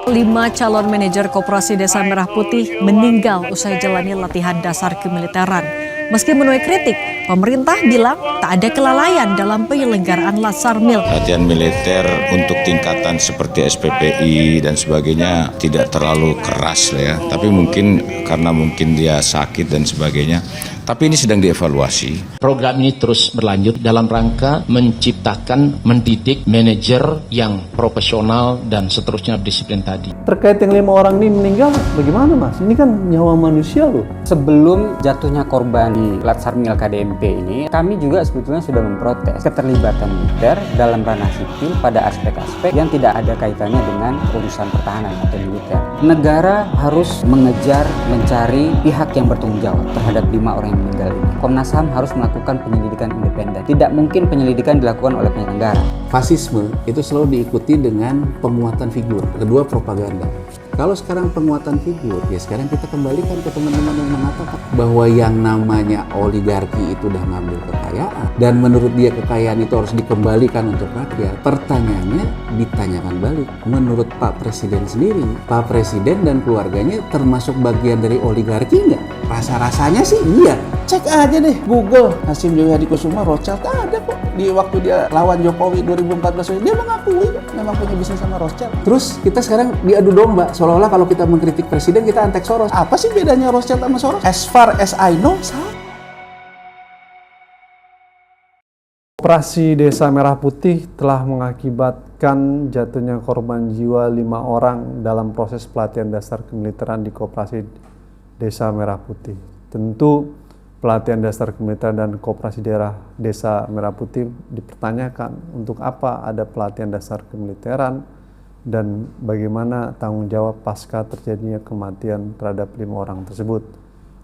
5 calon manajer Koperasi Desa Merah Putih meninggal usai jalani latihan dasar kemiliteran. Meski menuai kritik, pemerintah bilang tak ada kelalaian dalam penyelenggaraan Latsarmil. Latihan militer untuk tingkatan seperti SPPI dan sebagainya tidak terlalu keras lah ya. Tapi mungkin karena mungkin dia sakit dan sebagainya. Tapi ini sedang dievaluasi. Program ini terus berlanjut dalam rangka menciptakan, mendidik manajer yang profesional dan seterusnya disiplin tadi. Terkait yang 5 orang ini meninggal, bagaimana Mas? Ini kan nyawa manusia loh. Sebelum jatuhnya korban di Latsarmil KDMP ini, kami juga sebetulnya sudah memprotes keterlibatan militer dalam ranah sipil pada aspek-aspek yang tidak ada kaitannya dengan urusan pertahanan atau militer. Negara harus mengejar, mencari pihak yang bertanggung jawab terhadap 5 orang yang meninggal ini. Komnas HAM harus melakukan penyelidikan independen. Tidak mungkin penyelidikan dilakukan oleh penyelenggara. Fasisme itu selalu diikuti dengan penguatan figur. Kedua, propaganda. Kalau sekarang penguatan figur, ya sekarang kita kembalikan ke teman-teman yang mengatakan bahwa yang namanya oligarki itu udah ngambil kekayaan dan menurut dia kekayaan itu harus dikembalikan untuk rakyat. Pertanyaannya ditanyakan balik, menurut Pak Presiden sendiri, Pak Presiden dan keluarganya termasuk bagian dari oligarki nggak? Rasa-rasanya sih iya. Cek aja deh Google, Hasyim Joyo Hadikusuma Rothschild ada kok. Di waktu dia lawan Jokowi 2014 dia mengakui memang punya bisnis sama Rothschild. Terus kita sekarang diadu domba, seolah-olah kalau kita mengkritik presiden kita antek Soros. Apa sih bedanya Rothschild sama Soros? As far as I know, sama. Operasi Desa Merah Putih telah mengakibatkan jatuhnya korban jiwa 5 orang dalam proses pelatihan dasar kemiliteran di Koperasi Desa Merah Putih. Tentu pelatihan dasar kemiliteran dan Koperasi daerah Desa Merah Putih dipertanyakan untuk apa ada pelatihan dasar kemiliteran dan bagaimana tanggung jawab pasca terjadinya kematian terhadap 5 orang tersebut.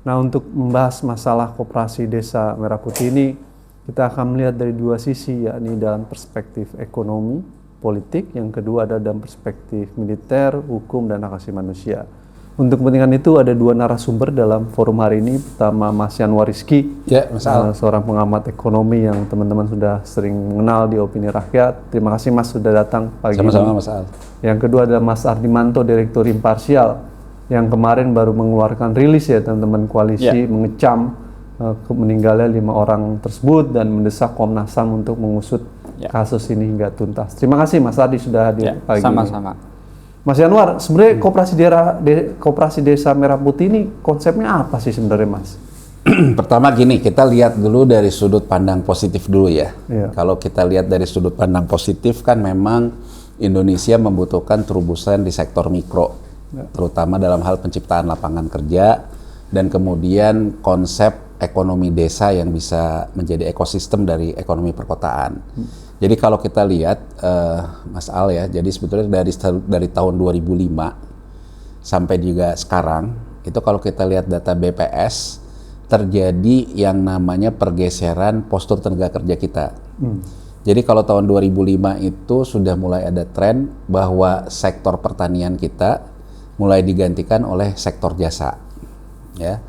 Nah, untuk membahas masalah Koperasi Desa Merah Putih ini, kita akan melihat dari 2 sisi, yakni dalam perspektif ekonomi, politik, yang kedua ada dalam perspektif militer, hukum, dan hak asasi manusia. Untuk kepentingan itu ada 2 narasumber dalam forum hari ini. Pertama Mas Yanwar Rizky, seorang pengamat ekonomi yang teman-teman sudah sering mengenal di Opini Rakyat. Terima kasih Mas sudah datang pagi ini. Sama-sama Mas Al. Yang kedua ada Mas Ardimanto, Direktur Imparsial, yang kemarin baru mengeluarkan rilis ya teman-teman koalisi mengecam meninggalnya 5 orang tersebut dan mendesak Komnas HAM untuk mengusut kasus ini hingga tuntas. Terima kasih Mas Ardi sudah hadir pagi ini. Sama-sama. Mas Yanwar, sebenarnya Koperasi Desa Merah Putih ini konsepnya apa sih sebenarnya Mas? Pertama gini, kita lihat dulu dari sudut pandang positif dulu ya. Kalau kita lihat dari sudut pandang positif kan memang Indonesia membutuhkan terobosan di sektor mikro, terutama dalam hal penciptaan lapangan kerja dan kemudian konsep ekonomi desa yang bisa menjadi ekosistem dari ekonomi perkotaan. Jadi kalau kita lihat Mas Al ya, jadi sebetulnya dari tahun 2005 sampai juga sekarang itu kalau kita lihat data BPS terjadi yang namanya pergeseran postur tenaga kerja kita. Jadi kalau tahun 2005 itu sudah mulai ada tren bahwa sektor pertanian kita mulai digantikan oleh sektor jasa. Ya.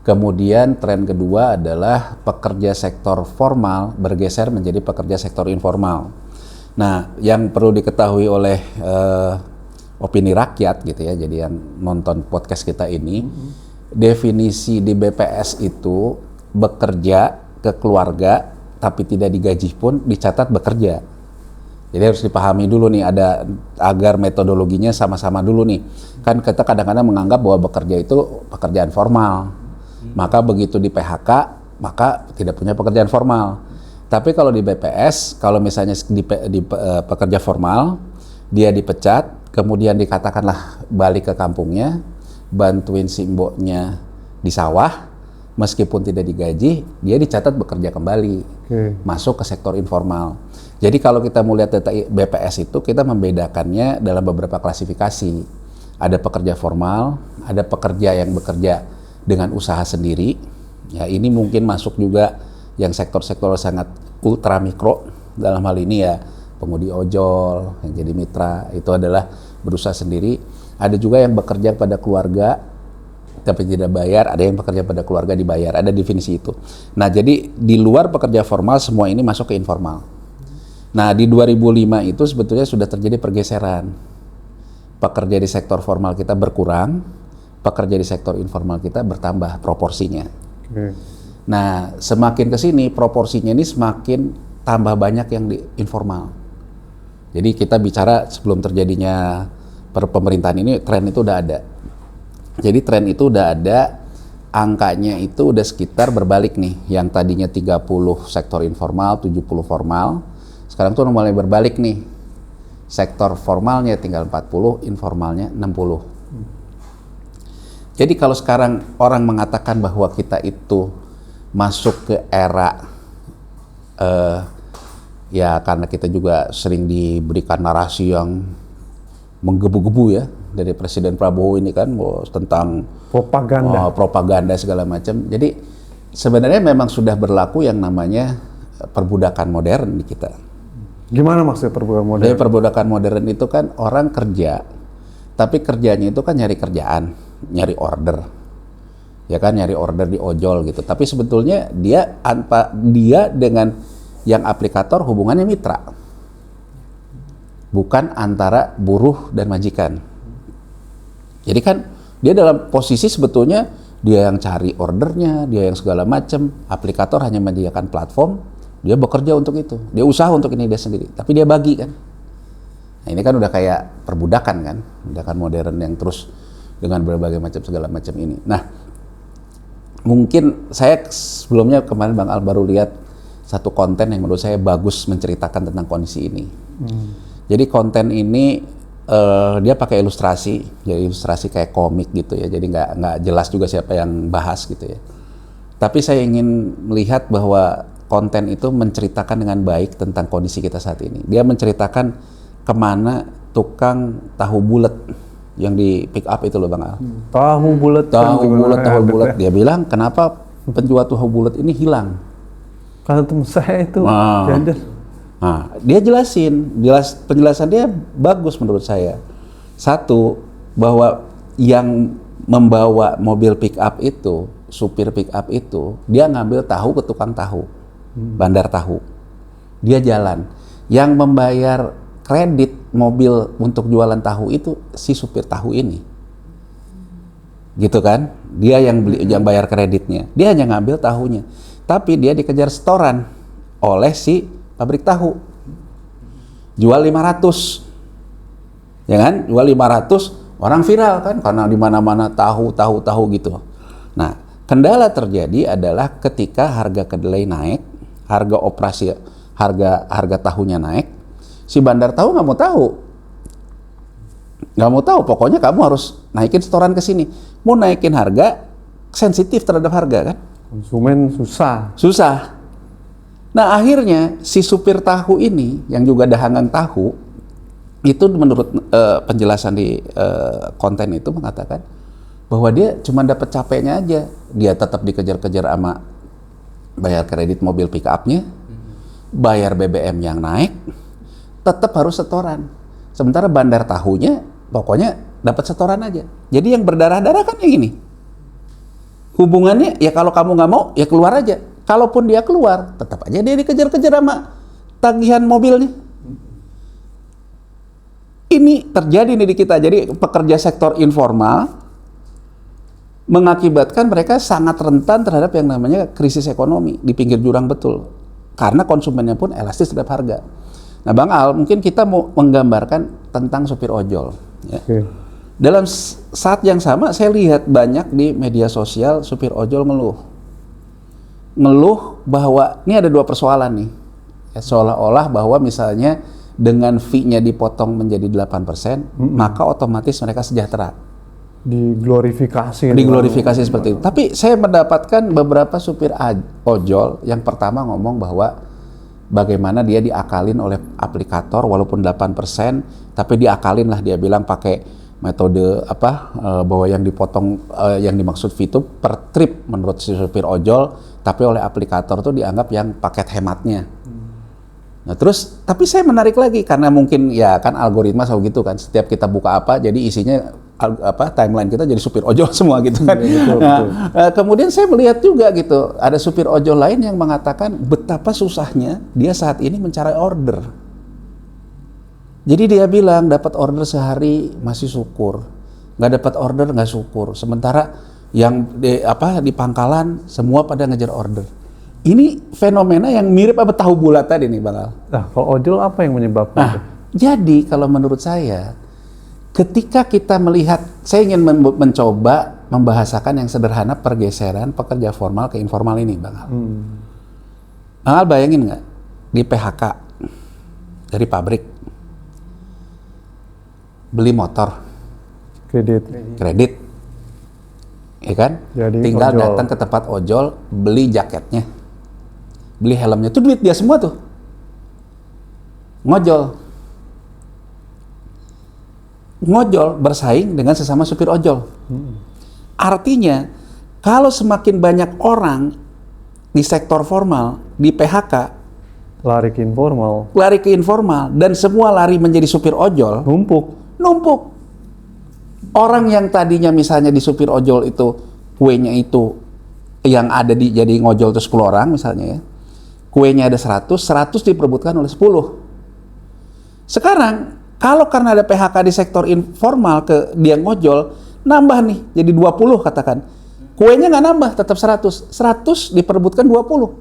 Kemudian tren kedua adalah pekerja sektor formal bergeser menjadi pekerja sektor informal. Nah, yang perlu diketahui oleh Opini Rakyat gitu ya, jadi yang nonton podcast kita ini, definisi di BPS itu bekerja ke keluarga tapi tidak digaji pun dicatat bekerja. Jadi harus dipahami dulu nih, ada agar metodologinya sama-sama dulu nih. Kan kita kadang-kadang menganggap bahwa bekerja itu pekerjaan formal. Maka begitu di PHK, maka tidak punya pekerjaan formal. Tapi kalau di BPS, kalau misalnya di pekerja formal, dia dipecat, kemudian dikatakanlah balik ke kampungnya, bantuin si mboknya di sawah, meskipun tidak digaji, dia dicatat bekerja kembali, masuk ke sektor informal. Jadi kalau kita melihat data BPS itu, kita membedakannya dalam beberapa klasifikasi. Ada pekerja formal, ada pekerja yang bekerja dengan usaha sendiri, ya ini mungkin masuk juga yang sektor-sektor sangat ultra mikro dalam hal ini ya pengemudi ojol yang jadi mitra itu adalah berusaha sendiri. Ada juga yang bekerja pada keluarga tapi tidak bayar, ada yang bekerja pada keluarga dibayar, ada definisi itu. Nah jadi di luar pekerja formal semua ini masuk ke informal. Nah di 2005 itu sebetulnya sudah terjadi pergeseran. pekerja di sektor formal kita berkurang, pekerja di sektor informal kita bertambah proporsinya. Nah, semakin ke sini proporsinya ini semakin tambah banyak yang di informal. Jadi kita bicara sebelum terjadinya pemerintahan ini, tren itu udah ada. Jadi tren itu udah ada, angkanya itu udah sekitar berbalik nih. Yang tadinya 30 sektor informal, 70 formal. Sekarang tuh mulai berbalik nih. Sektor formalnya tinggal 40, informalnya 60. Jadi kalau sekarang orang mengatakan bahwa kita itu masuk ke era ya karena kita juga sering diberikan narasi yang menggebu-gebu ya dari Presiden Prabowo ini kan tentang propaganda segala macam. Jadi sebenarnya memang sudah berlaku yang namanya perbudakan modern di kita. Gimana maksudnya perbudakan modern? Jadi perbudakan modern itu kan orang kerja, tapi kerjanya itu kan nyari kerjaan, nyari order. Ya kan, nyari order di ojol gitu. Tapi sebetulnya dia dengan yang aplikator hubungannya mitra. Bukan antara buruh dan majikan. Jadi kan dia dalam posisi sebetulnya dia yang cari ordernya, dia yang segala macam. Aplikator hanya menyediakan platform, dia bekerja untuk itu. Dia usaha untuk ini dia sendiri, tapi dia bagi kan. Nah, ini kan udah kayak perbudakan kan, perbudakan modern yang terus dengan berbagai macam segala macam ini. Nah, mungkin saya sebelumnya kemarin Bang Al baru lihat satu konten yang menurut saya bagus menceritakan tentang kondisi ini. Jadi konten ini dia pakai ilustrasi, jadi ilustrasi kayak komik gitu ya. Jadi nggak jelas juga siapa yang bahas gitu ya. Tapi saya ingin melihat bahwa konten itu menceritakan dengan baik tentang kondisi kita saat ini. Dia menceritakan kemana tukang tahu bulat yang di pick up itu loh Bang Al. Tahu bulat. Dia bilang kenapa penjual tahu bulat ini hilang? Karena teman saya itu dia penjelasan dia bagus menurut saya. Satu, bahwa yang membawa mobil pick up itu, supir pick up itu, dia ngambil tahu ke tukang tahu, bandar tahu. Dia jalan. Yang membayar kredit mobil untuk jualan tahu itu si supir tahu ini. Gitu kan? Dia yang bayar kreditnya. Dia hanya ngambil tahunya. Tapi dia dikejar setoran oleh si pabrik tahu. Jual 500. Ya kan? Jual 500, orang viral kan karena di mana-mana tahu gitu. Nah, kendala terjadi adalah ketika harga kedelai naik, harga tahunya naik, si bandar tahu nggak mau tahu, pokoknya kamu harus naikin setoran ke sini. Mau naikin harga, sensitif terhadap harga kan? Konsumen susah. Nah akhirnya si supir tahu ini yang juga dahangan tahu itu menurut penjelasan di konten itu mengatakan bahwa dia cuma dapat capeknya aja. Dia tetap dikejar-kejar sama bayar kredit mobil pick up-nya, bayar BBM yang naik, tetap harus setoran. Sementara bandar tahunya pokoknya dapat setoran aja. Jadi yang berdarah-darah kan yang ini. Hubungannya ya kalau kamu nggak mau ya keluar aja. Kalaupun dia keluar, tetap aja dia dikejar-kejar sama tagihan mobilnya. Ini terjadi nih di kita. Jadi pekerja sektor informal mengakibatkan mereka sangat rentan terhadap yang namanya krisis ekonomi di pinggir jurang betul. Karena konsumennya pun elastis terhadap harga. Nah Bang Al, mungkin kita mau menggambarkan tentang supir ojol. Ya. Dalam saat yang sama saya lihat banyak di media sosial supir ojol ngeluh bahwa ini ada dua persoalan nih. Ya, seolah-olah bahwa misalnya dengan fee-nya dipotong menjadi 8%, maka otomatis mereka sejahtera. Diglorifikasi seperti itu. Tapi saya mendapatkan beberapa supir ojol yang pertama ngomong bahwa bagaimana dia diakalin oleh aplikator walaupun 8%, tapi diakalin lah, dia bilang pakai metode bahwa yang dipotong yang dimaksud fee itu per trip menurut si supir ojol, tapi oleh aplikator tuh dianggap yang paket hematnya. Nah terus, tapi saya menarik lagi karena mungkin ya kan algoritma selalu gitu kan, setiap kita buka apa jadi isinya timeline kita jadi supir ojol semua gitu kan. Betul. Kemudian saya melihat juga gitu, ada supir ojol lain yang mengatakan betapa susahnya dia saat ini mencari order. Jadi dia bilang dapat order sehari masih syukur, nggak dapat order nggak syukur. Sementara yang di pangkalan semua pada ngejar order. Ini fenomena yang mirip apa tahu bulat tadi nih Bang Al. Nah, kalau ojol apa yang menyebabkan itu? Jadi kalau menurut saya, ketika kita melihat, saya ingin mencoba membahasakan yang sederhana pergeseran pekerja formal ke informal ini Bang Al. Bang Al bayangin nggak di PHK dari pabrik, beli motor, kredit, ya kan? Jadi tinggal ojol. datang ke tempat ojol, beli jaketnya, beli helmnya, itu duit dia semua tuh. Ngojol bersaing dengan sesama supir ojol. Artinya, kalau semakin banyak orang di sektor formal, di PHK, Lari ke informal, dan semua lari menjadi supir ojol, numpuk. Orang yang tadinya misalnya di supir ojol itu, kuenya itu yang ada jadi ngojol itu 10 orang misalnya ya, kuenya ada 100 diperebutkan oleh 10. Sekarang, kalau karena ada PHK di sektor informal ke dia ngojol, nambah nih, jadi 20 katakan. Kuenya nggak nambah, tetap 100. 100 diperebutkan 20.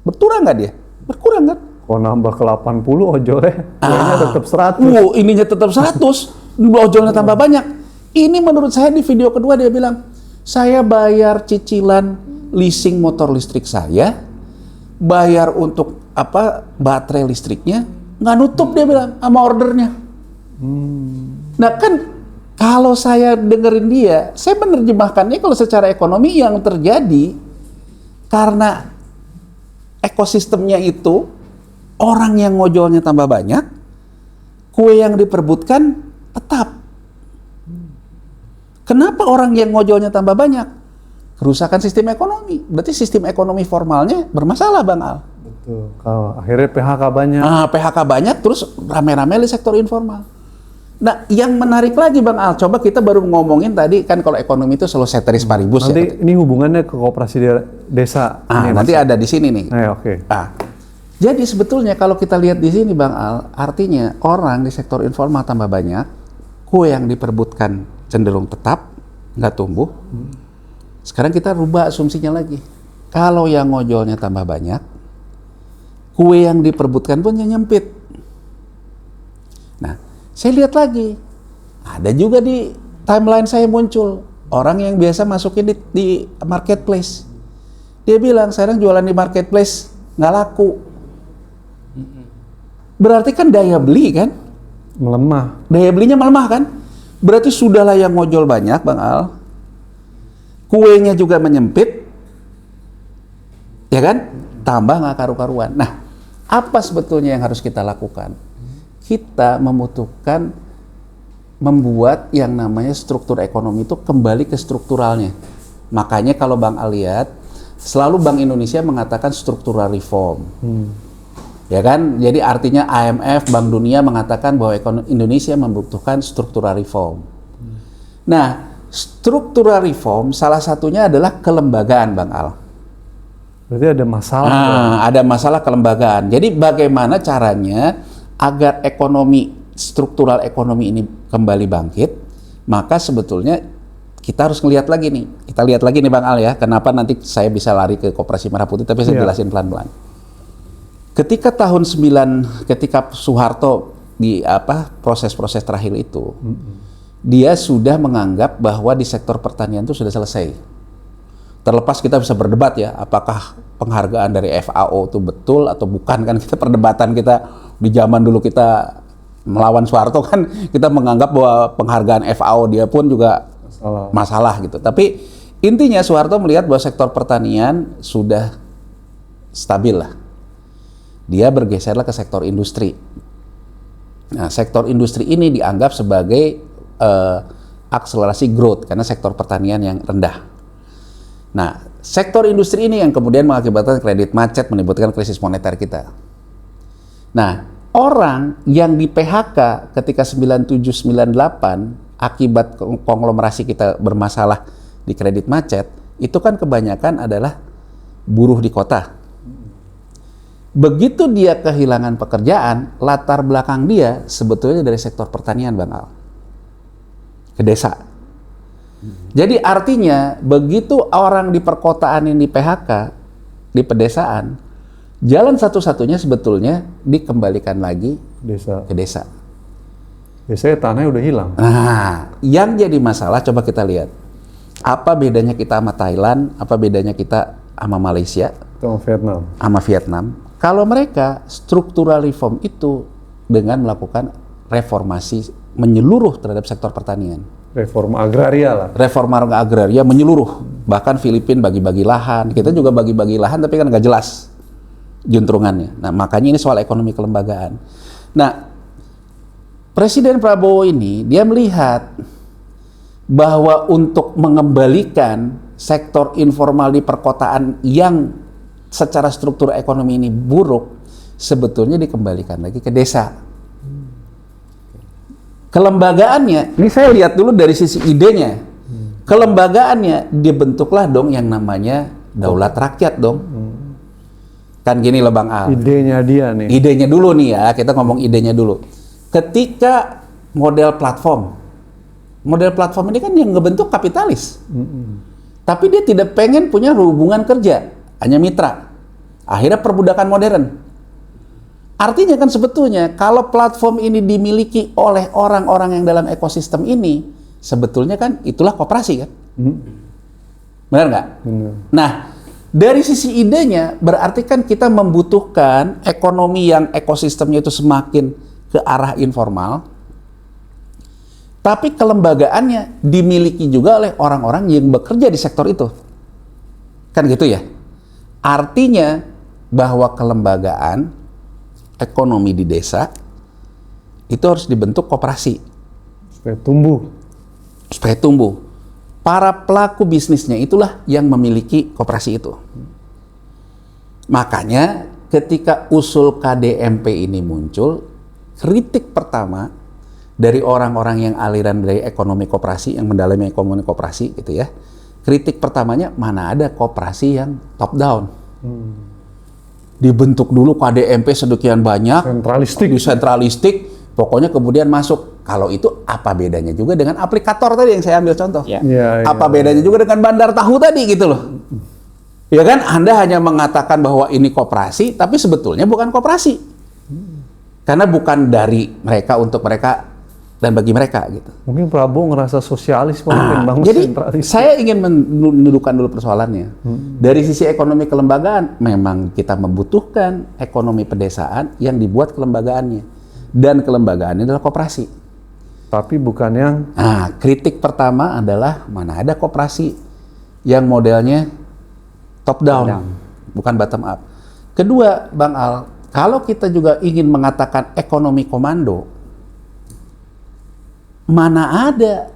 Berkurang nggak dia? Berkurang kan? Kalau nambah ke 80 ojolnya, kuenya tetap 100. Ininya tetap 100, ojolnya tambah banyak. Ini menurut saya di video kedua dia bilang, saya bayar cicilan leasing motor listrik saya, bayar untuk baterai listriknya, nggak nutup dia bilang sama ordernya. Nah kan kalau saya dengerin dia, saya menerjemahkannya kalau secara ekonomi yang terjadi karena ekosistemnya itu orang yang ngojolnya tambah banyak, kue yang diperebutkan tetap. Kenapa orang yang ngojolnya tambah banyak? Kerusakan sistem ekonomi. Berarti sistem ekonomi formalnya bermasalah Bang Al. Betul. Kalau akhirnya PHK banyak. PHK banyak terus rame-rame di sektor informal. Nah, yang menarik lagi Bang Al, coba kita baru ngomongin tadi kan kalau ekonomi itu selalu ceteris paribus. Nanti ini hubungannya ke koperasi desa. Nanti ada di sini nih. Oke. Jadi sebetulnya kalau kita lihat di sini Bang Al, artinya orang di sektor informal tambah banyak, kue yang diperebutkan cenderung tetap, nggak tumbuh. Sekarang kita rubah asumsinya lagi. Kalau yang ngojolnya tambah banyak, kue yang diperebutkan pun nyempit. Nah, saya lihat lagi, ada juga di timeline saya muncul orang yang biasa masukin di marketplace. Dia bilang sekarang jualan di marketplace nggak laku. Berarti kan daya beli kan Melemah. Daya belinya melemah kan? Berarti sudahlah yang ngojol banyak Bang Al, kuenya juga menyempit, ya kan? Tambah nggak karu-karuan. Nah, apa sebetulnya yang harus kita lakukan? Kita membutuhkan membuat yang namanya struktur ekonomi itu kembali ke strukturalnya. Makanya kalau Bang Al lihat, selalu Bank Indonesia mengatakan struktural reform. Ya kan? Jadi artinya IMF, Bank Dunia mengatakan bahwa Indonesia membutuhkan struktural reform. Nah, struktural reform salah satunya adalah kelembagaan Bang Al. Berarti ada masalah. Ada masalah kelembagaan. Jadi bagaimana caranya agar struktural ekonomi ini kembali bangkit, maka sebetulnya kita harus ngelihat lagi nih. Kita lihat lagi nih Bang Al ya, kenapa nanti saya bisa lari ke Koperasi Merah Putih, tapi saya jelasin pelan-pelan. Ketika ketika Soeharto di proses-proses terakhir itu, dia sudah menganggap bahwa di sektor pertanian itu sudah selesai. Terlepas kita bisa berdebat ya, apakah penghargaan dari FAO itu betul atau bukan, kan kita perdebatan kita di zaman dulu kita melawan Soeharto kan kita menganggap bahwa penghargaan FAO dia pun juga masalah gitu. Tapi intinya Soeharto melihat bahwa sektor pertanian sudah stabil lah. Dia bergeserlah ke sektor industri. Nah, sektor industri ini dianggap sebagai akselerasi growth karena sektor pertanian yang rendah. Nah, sektor industri ini yang kemudian mengakibatkan kredit macet, menimbulkan krisis moneter kita. Nah, orang yang di PHK ketika 97-98 akibat konglomerasi kita bermasalah di kredit macet, itu kan kebanyakan adalah buruh di kota. Begitu dia kehilangan pekerjaan, latar belakang dia sebetulnya dari sektor pertanian, Bang Al, ke desa. Jadi artinya begitu orang di perkotaan ini PHK, di pedesaan, jalan satu-satunya sebetulnya dikembalikan lagi ke desa. Biasanya tanahnya udah hilang. Nah, yang jadi masalah coba kita lihat. Apa bedanya kita sama Thailand, apa bedanya kita sama Malaysia, sama Vietnam. Kalau mereka struktural reform itu dengan melakukan reformasi menyeluruh terhadap sektor pertanian. Reforma agraria lah. Reforma agraria menyeluruh. Bahkan Filipina bagi-bagi lahan. Kita juga bagi-bagi lahan tapi kan nggak jelas juntrungannya. Nah, makanya ini soal ekonomi kelembagaan. Nah, Presiden Prabowo ini dia melihat bahwa untuk mengembalikan sektor informal di perkotaan yang secara struktur ekonomi ini buruk, sebetulnya dikembalikan lagi ke desa. Kelembagaannya, ini saya lihat dulu dari sisi idenya. Kelembagaannya dibentuklah dong yang namanya daulat rakyat dong. Kan gini loh Bang Al. Idenya dia nih. Idenya dulu nih ya, kita ngomong idenya dulu. Ketika model platform ini kan yang ngebentuk kapitalis. Tapi dia tidak pengen punya hubungan kerja, hanya mitra. Akhirnya perbudakan modern. Artinya kan sebetulnya kalau platform ini dimiliki oleh orang-orang yang dalam ekosistem ini, sebetulnya kan itulah koperasi kan? Benar nggak? Nah, dari sisi idenya berarti kan kita membutuhkan ekonomi yang ekosistemnya itu semakin ke arah informal, tapi kelembagaannya dimiliki juga oleh orang-orang yang bekerja di sektor itu. Kan gitu ya? Artinya bahwa kelembagaan ekonomi di desa itu harus dibentuk koperasi. Supaya tumbuh. Para pelaku bisnisnya itulah yang memiliki koperasi itu. Makanya ketika usul KDMP ini muncul, kritik pertama dari orang-orang yang aliran dari ekonomi koperasi, yang mendalami ekonomi koperasi gitu ya. Kritik pertamanya, mana ada koperasi yang top down. Dibentuk dulu KDMP sedekian banyak, sentralistik, pokoknya kemudian masuk. Kalau itu apa bedanya juga dengan aplikator tadi yang saya ambil contoh? Apa bedanya juga dengan bandar tahu tadi gitu loh? Ya kan, Anda hanya mengatakan bahwa ini koperasi, tapi sebetulnya bukan koperasi. Karena bukan dari mereka untuk mereka dan bagi mereka gitu. Mungkin Prabowo ngerasa sosialis mungkin bangun jadi sentralis. Saya ingin mendudukan dulu persoalannya. Dari sisi ekonomi kelembagaan, memang kita membutuhkan ekonomi pedesaan yang dibuat kelembagaannya. Dan kelembagaannya adalah koperasi. Tapi bukan yang... Nah, kritik pertama adalah mana ada koperasi yang modelnya top down. Bukan bottom up. Kedua, Bang Al, kalau kita juga ingin mengatakan ekonomi komando, mana ada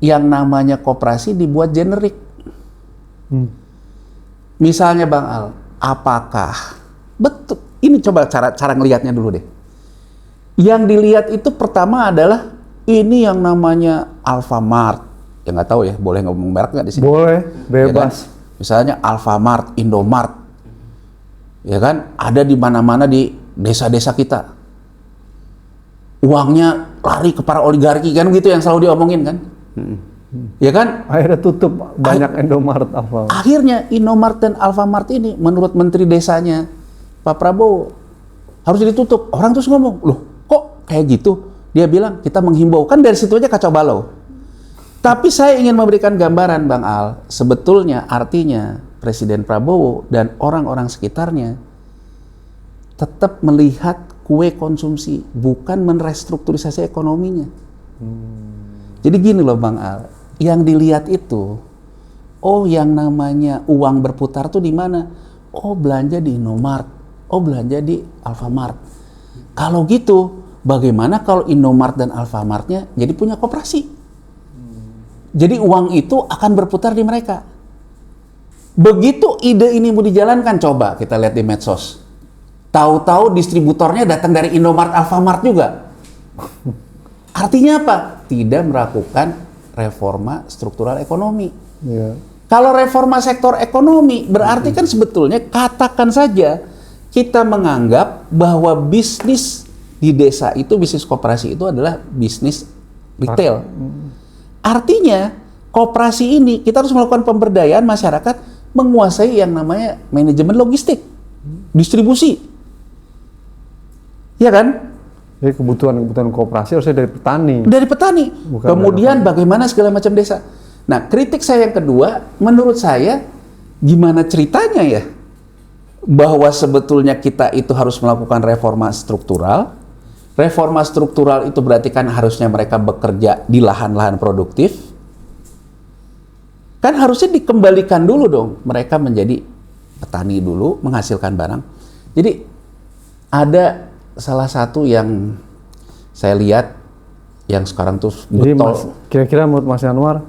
yang namanya koperasi dibuat generik? Misalnya Bang Al, apakah betul? Ini coba cara ngelihatnya dulu deh. Yang dilihat itu pertama adalah ini yang namanya Alfamart. Ya nggak tahu ya, boleh ngomong merek nggak di sini? Boleh, bebas. Ya kan? Misalnya Alfamart, Indomart, ya kan? Ada di mana-mana di desa-desa kita. Uangnya lari ke para oligarki kan gitu yang selalu diomongin kan, ya kan? Akhirnya tutup banyak Indomart, Alfamart. Akhirnya Indomart dan Alfamart ini menurut Menteri Desanya Pak Prabowo harus ditutup. Orang terus ngomong, loh kok kayak gitu? Dia bilang kita menghimbau, kan dari situ aja kacau balau. Tapi saya ingin memberikan gambaran Bang Al, sebetulnya artinya Presiden Prabowo dan orang-orang sekitarnya tetap melihat kue konsumsi, bukan merestrukturisasi ekonominya. Jadi gini loh Bang Al, yang dilihat itu, oh yang namanya uang berputar tuh di mana? Oh belanja di Indomart, oh belanja di Alfamart. Kalau gitu, bagaimana kalau Indomart dan Alfamartnya jadi punya koperasi? Jadi uang itu akan berputar di mereka. Begitu ide ini mau dijalankan, coba kita lihat di medsos. Tahu-tahu distributornya datang dari Indomart, Alfamart juga. Artinya apa? Tidak melakukan reforma struktural ekonomi. Kalau reforma sektor ekonomi berarti kan sebetulnya katakan saja kita menganggap bahwa bisnis di desa itu, bisnis koperasi itu adalah bisnis retail. Artinya koperasi ini kita harus melakukan pemberdayaan masyarakat menguasai yang namanya manajemen logistik, distribusi. Ya kan? Jadi kebutuhan koperasi harusnya dari petani. Dari petani. Bukan kemudian dari bagaimana segala macam desa. Nah, kritik saya yang kedua, menurut saya gimana ceritanya ya bahwa sebetulnya kita itu harus melakukan reforma struktural. Reforma struktural itu berarti kan harusnya mereka bekerja di lahan-lahan produktif. Kan harusnya dikembalikan dulu dong, mereka menjadi petani dulu, menghasilkan barang. Jadi ada salah satu yang saya lihat yang sekarang tuh Jadi betul. kira-kira menurut Mas Yanwar,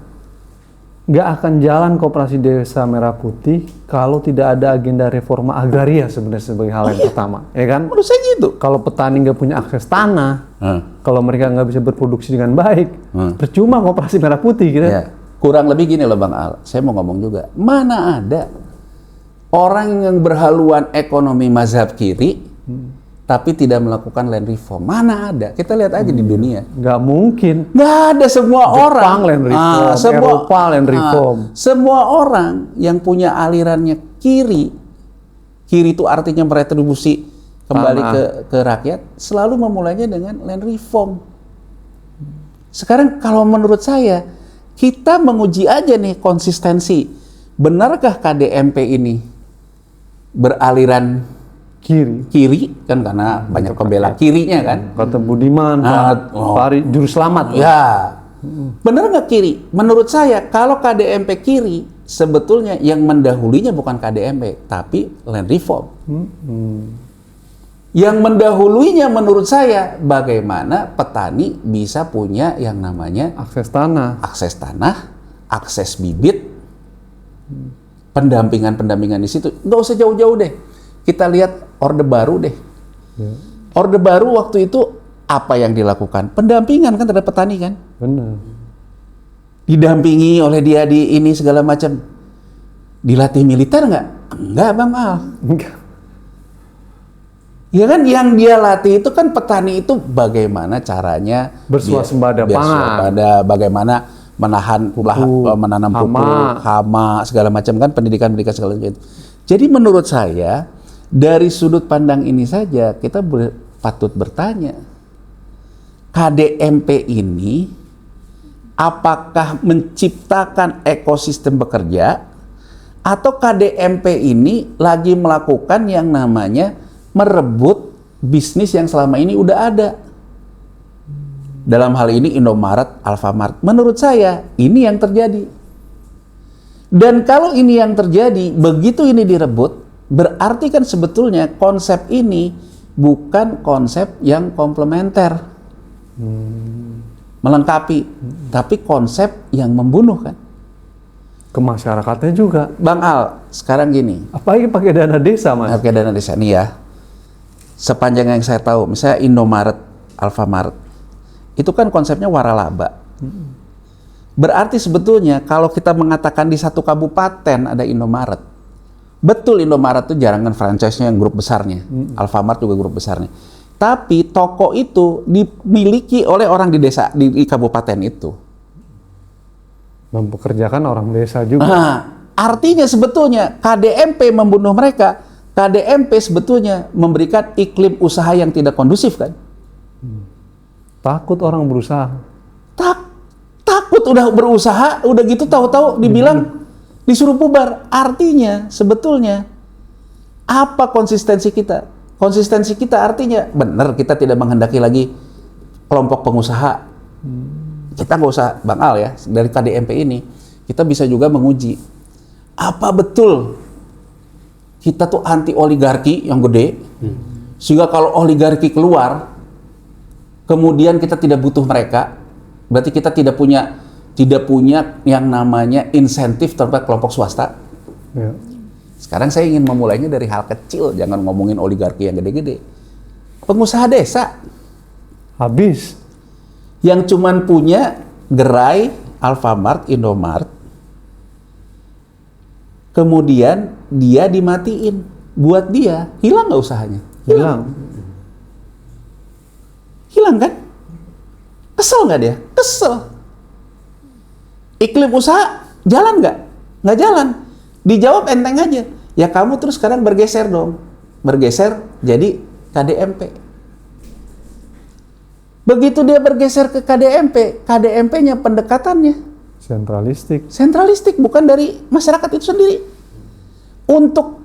nggak akan jalan koperasi desa Merah Putih kalau tidak ada agenda reforma agraria sebenarnya sebagai hal yang pertama, ya kan? Menurut saya gitu. Kalau petani nggak punya akses tanah, kalau mereka nggak bisa berproduksi dengan baik, percuma koperasi Merah Putih, gitu. Ya, kurang lebih gini loh Bang Al, saya mau ngomong juga, mana ada orang yang berhaluan ekonomi mazhab kiri, tapi tidak melakukan land reform. Mana ada? Kita lihat aja di dunia. Nggak mungkin. Nggak ada semua Jepang orang. land reform, Eropa land reform. Semua orang yang punya alirannya kiri itu artinya meretribusi kembali ke rakyat, selalu memulainya dengan land reform. Sekarang kalau menurut saya, kita menguji aja nih konsistensi. Benarkah KDMP ini beraliran kiri kan, karena banyak pembela kirinya kan, Kata Budiman, Fahri juru selamat. ya benar nggak kiri? Menurut saya kalau KDMP kiri, sebetulnya yang mendahulunya bukan KDMP tapi land reform. Yang mendahulunya menurut saya bagaimana petani bisa punya yang namanya Akses tanah, akses bibit, pendampingan di situ. Nggak usah jauh-jauh deh. Kita lihat Orde Baru deh. Orde Baru waktu itu apa yang dilakukan? Pendampingan kan terhadap petani kan? benar. Didampingi oleh dia di ini segala macam. Dilatih militer nggak? Enggak Bang Al. Enggak. Ya kan yang dia latih itu kan petani itu bagaimana caranya Bersuasembada pangan. bagaimana menahan menanam pupuk, hama segala macam kan, pendidikan segala macam itu. Jadi menurut saya dari sudut pandang ini saja kita patut bertanya, KDMP ini apakah menciptakan ekosistem bekerja atau KDMP ini lagi melakukan yang namanya merebut bisnis yang selama ini udah ada. Dalam hal ini Indomaret, Alfamart. Menurut saya ini yang terjadi. Dan kalau ini yang terjadi, begitu ini direbut, berarti kan sebetulnya konsep ini bukan konsep yang komplementer, melengkapi, tapi konsep yang membunuh kan. Ke masyarakatnya juga. Bang Al, sekarang gini. Apalagi pakai dana desa, Mas. Pakai dana desa nih ya. Sepanjang yang saya tahu, misalnya Indomaret, Alfamart, itu kan konsepnya waralaba. Berarti sebetulnya kalau kita mengatakan di satu kabupaten ada Indomaret, betul Indomaret itu jaringan franchise-nya yang grup besarnya, Alfamart juga grup besarnya. Tapi toko itu dimiliki oleh orang di desa, di kabupaten itu. Mempekerjakan orang desa juga. Nah, artinya sebetulnya KDMP membunuh mereka. KDMP sebetulnya memberikan iklim usaha yang tidak kondusif kan? Takut orang berusaha. Takut udah berusaha, udah gitu tahu-tahu dibilang disuruh bubar. Artinya sebetulnya apa konsistensi kita? Konsistensi kita artinya benar kita tidak menghendaki lagi kelompok pengusaha. Kita nggak usah Bang Al ya, dari KDMP ini kita bisa juga menguji apa betul kita tuh anti oligarki yang gede, sehingga kalau oligarki keluar, kemudian kita tidak butuh mereka, berarti kita tidak punya yang namanya insentif terhadap kelompok swasta. Ya. Sekarang saya ingin memulainya dari hal kecil, jangan ngomongin oligarki yang gede-gede. Pengusaha desa, Habis. yang cuman punya gerai Alfamart, Indomart, kemudian dia dimatiin. buat dia hilang nggak usahanya? Hilang. Hilang kan? Kesel nggak dia? Kesel. Iklim usaha jalan nggak? Nggak jalan. Dijawab enteng aja. Ya kamu terus sekarang bergeser dong. Bergeser jadi KDMP. Begitu dia bergeser ke KDMP, KDMP-nya pendekatannya sentralistik, bukan dari masyarakat itu sendiri. Untuk,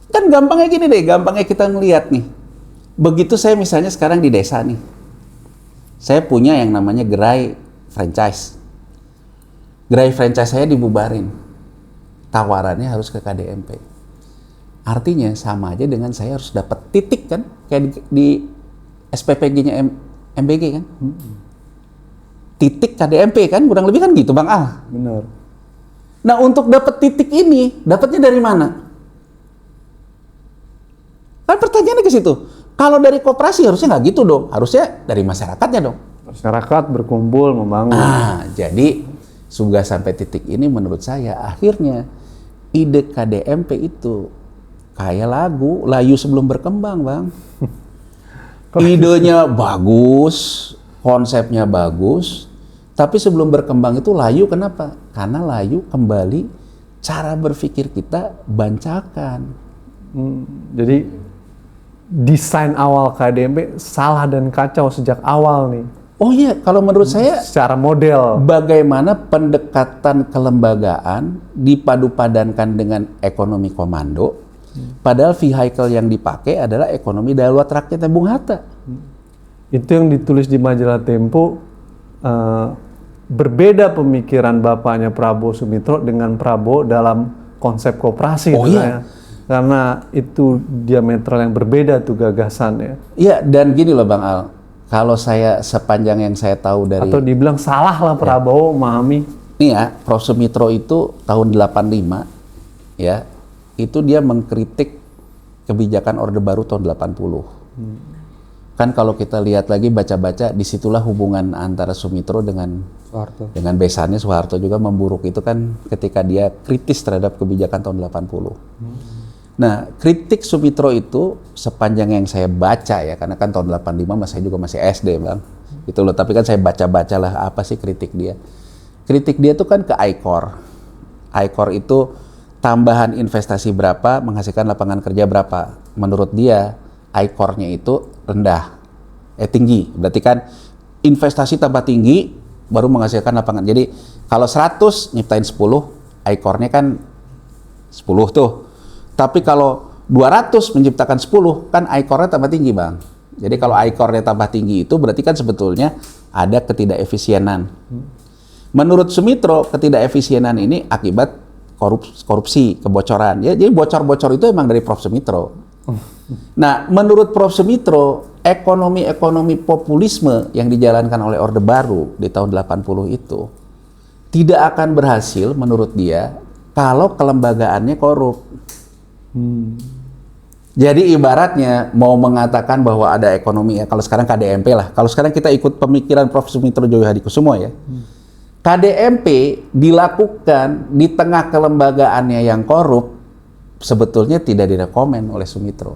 kan gampangnya gini deh, gampangnya kita ngelihat nih. Begitu saya misalnya sekarang di desa nih, saya punya yang namanya gerai franchise. Gerai franchise saya dibubarin. Tawarannya harus ke KDMP. Artinya sama aja dengan saya harus dapat titik kan, kayak di SPPG-nya MBG kan. Titik KDMP kan, kurang lebih kan gitu Bang Al. Benar. Nah untuk dapat titik ini, dapatnya dari mana? Kan pertanyaannya ke situ. Kalau dari koperasi harusnya nggak gitu dong, harusnya dari masyarakatnya dong. Masyarakat berkumpul membangun. Nah, jadi sudah sampai titik ini menurut saya akhirnya ide KDMP itu kayak layu sebelum berkembang Bang. Idenya bagus, konsepnya bagus, tapi sebelum berkembang itu layu. Kenapa? Karena layu kembali cara berpikir kita bancakan. Jadi desain awal KDMP salah dan kacau sejak awal nih. Oh iya, kalau menurut saya Secara model. bagaimana pendekatan kelembagaan dipadu-padankan dengan ekonomi komando, padahal vehicle yang dipakai adalah ekonomi darurat rakyatnya Bung Hatta. Itu yang ditulis di majalah Tempo, berbeda pemikiran bapaknya Prabowo Sumitro dengan Prabowo dalam konsep koperasi. Oh iya. Karena itu diametral yang berbeda tuh gagasannya. Iya, dan gini loh Bang Al, kalau saya sepanjang yang saya tahu dari... Atau dibilang salah lah Prabowo memahami. Nih ya, Prof. Sumitro itu tahun 85, ya, itu dia mengkritik kebijakan Orde Baru tahun 80. Kan kalau kita lihat lagi, baca-baca, disitulah hubungan antara Sumitro dengan besannya Soeharto juga memburuk itu kan ketika dia kritis terhadap kebijakan tahun 80. Nah, kritik Sumitro itu sepanjang yang saya baca ya, karena kan tahun 85 saya juga masih SD Bang. Itu loh, tapi kan saya baca-baca lah apa sih kritik dia. Kritik dia tuh kan ke ICOR. ICOR itu tambahan investasi berapa, menghasilkan lapangan kerja berapa. Menurut dia, ICOR-nya itu rendah. Tinggi. Berarti kan investasi tambah tinggi, baru menghasilkan lapangan. Jadi, kalau 100 nyiptain 10, ICOR-nya kan 10 tuh. Tapi kalau 200 menciptakan 10, kan ICOR-nya tambah tinggi Bang. Jadi kalau ICOR-nya tambah tinggi itu berarti kan sebetulnya ada ketidakefisienan. Menurut Sumitro, ketidakefisienan ini akibat korupsi, kebocoran. Ya, jadi bocor-bocor itu emang dari Prof. Sumitro. Nah, menurut Prof. Sumitro, ekonomi populisme yang dijalankan oleh Orde Baru di tahun 80 itu tidak akan berhasil menurut dia kalau kelembagaannya korup. Jadi ibaratnya mau mengatakan bahwa ada ekonomi ya, kalau sekarang KDMP lah. Kalau sekarang kita ikut pemikiran Prof. Sumitro Joyohadikusumo ya. KDMP dilakukan di tengah kelembagaannya yang korup, sebetulnya tidak direkomen oleh Sumitro.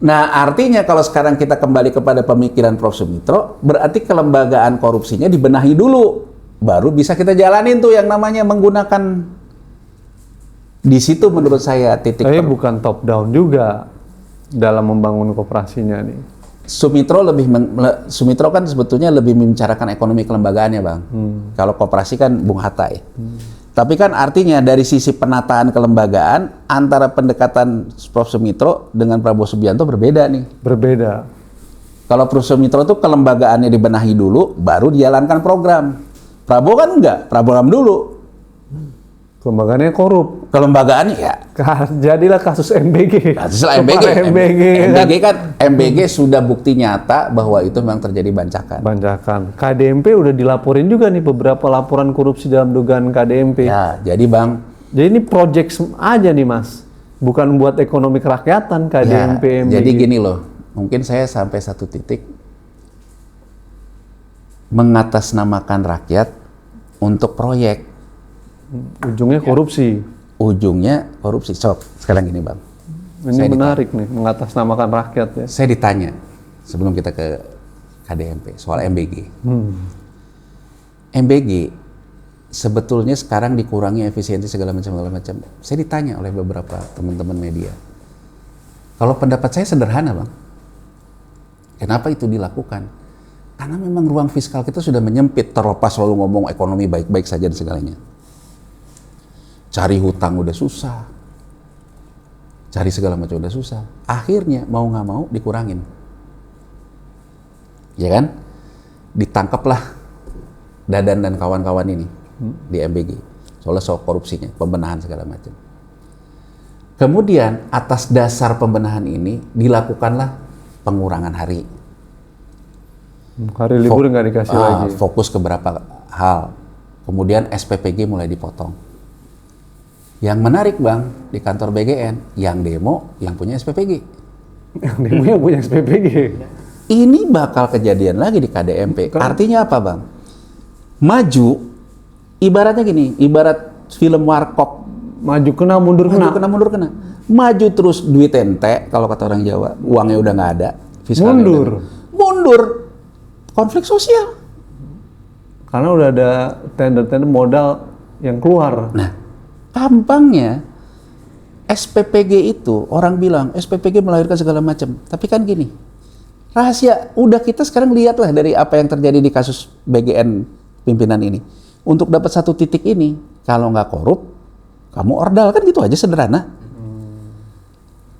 Nah, artinya kalau sekarang kita kembali kepada pemikiran Prof. Sumitro, berarti kelembagaan korupsinya dibenahi dulu, baru bisa kita jalanin tuh yang namanya menggunakan. Di situ menurut saya titik. Tapi bukan top down juga dalam membangun koperasinya nih. Sumitro kan sebetulnya lebih membicarakan ekonomi kelembagaannya Bang. Kalau koperasi kan Bung Hatta ya. Tapi kan artinya dari sisi penataan kelembagaan antara pendekatan Prof. Sumitro dengan Prabowo Subianto berbeda nih. Berbeda. Kalau Prof. Sumitro tuh kelembagaannya dibenahi dulu, baru dijalankan program. Prabowo kan enggak, program dulu. Kelembagaannya korup. Kelembagaannya ya. Jadilah kasus MBG. Kasus MBG. MBG sudah bukti nyata bahwa itu memang terjadi bancakan. KDMP udah dilaporin juga nih beberapa laporan korupsi dalam dugaan KDMP. Ya, jadi Bang. Jadi ini project aja nih Mas. Bukan buat ekonomi kerakyatan KDMP, ya, MBG. Jadi gini loh, mungkin saya sampai satu titik mengatasnamakan rakyat untuk proyek. Ujungnya korupsi. ujungnya korupsi. Sekarang gini Bang. Ini menarik nih, mengatasnamakan rakyat ya. Saya ditanya sebelum kita ke KDMP soal MBG. MBG sebetulnya sekarang dikurangi efisiensi segala macam. Saya ditanya oleh beberapa teman-teman media. Kalau pendapat saya sederhana Bang. Kenapa itu dilakukan? Karena memang ruang fiskal kita sudah menyempit, terlepas selalu ngomong ekonomi baik-baik saja dan segalanya. Cari hutang udah susah. Cari segala macam udah susah. Akhirnya mau nggak mau dikurangin. Ya kan? Ditangkaplah Dadan dan kawan-kawan ini di MBG. Soal korupsinya, pembenahan segala macam. Kemudian atas dasar pembenahan ini dilakukanlah pengurangan hari. Hari libur nggak dikasih lagi. Fokus ke beberapa hal. Kemudian SPPG mulai dipotong. Yang menarik Bang, di kantor BGN, yang demo yang punya SPPG. Yang demo yang punya SPPG. Ini bakal kejadian lagi di KDMP. Artinya apa Bang? Maju, ibaratnya gini, ibarat film Warkop. Maju kena, mundur kena. Mundur kena. Maju terus duit ente, kalau kata orang Jawa, uangnya udah nggak ada. Mundur. Konflik sosial. Karena udah ada tender-tender modal yang keluar. Nah, tampangnya SPPG itu, orang bilang SPPG melahirkan segala macam. Tapi kan gini, rahasia, udah kita sekarang lihatlah dari apa yang terjadi di kasus BGN pimpinan ini. Untuk dapat satu titik ini, kalau nggak korup, kamu ordal, kan gitu aja sederhana.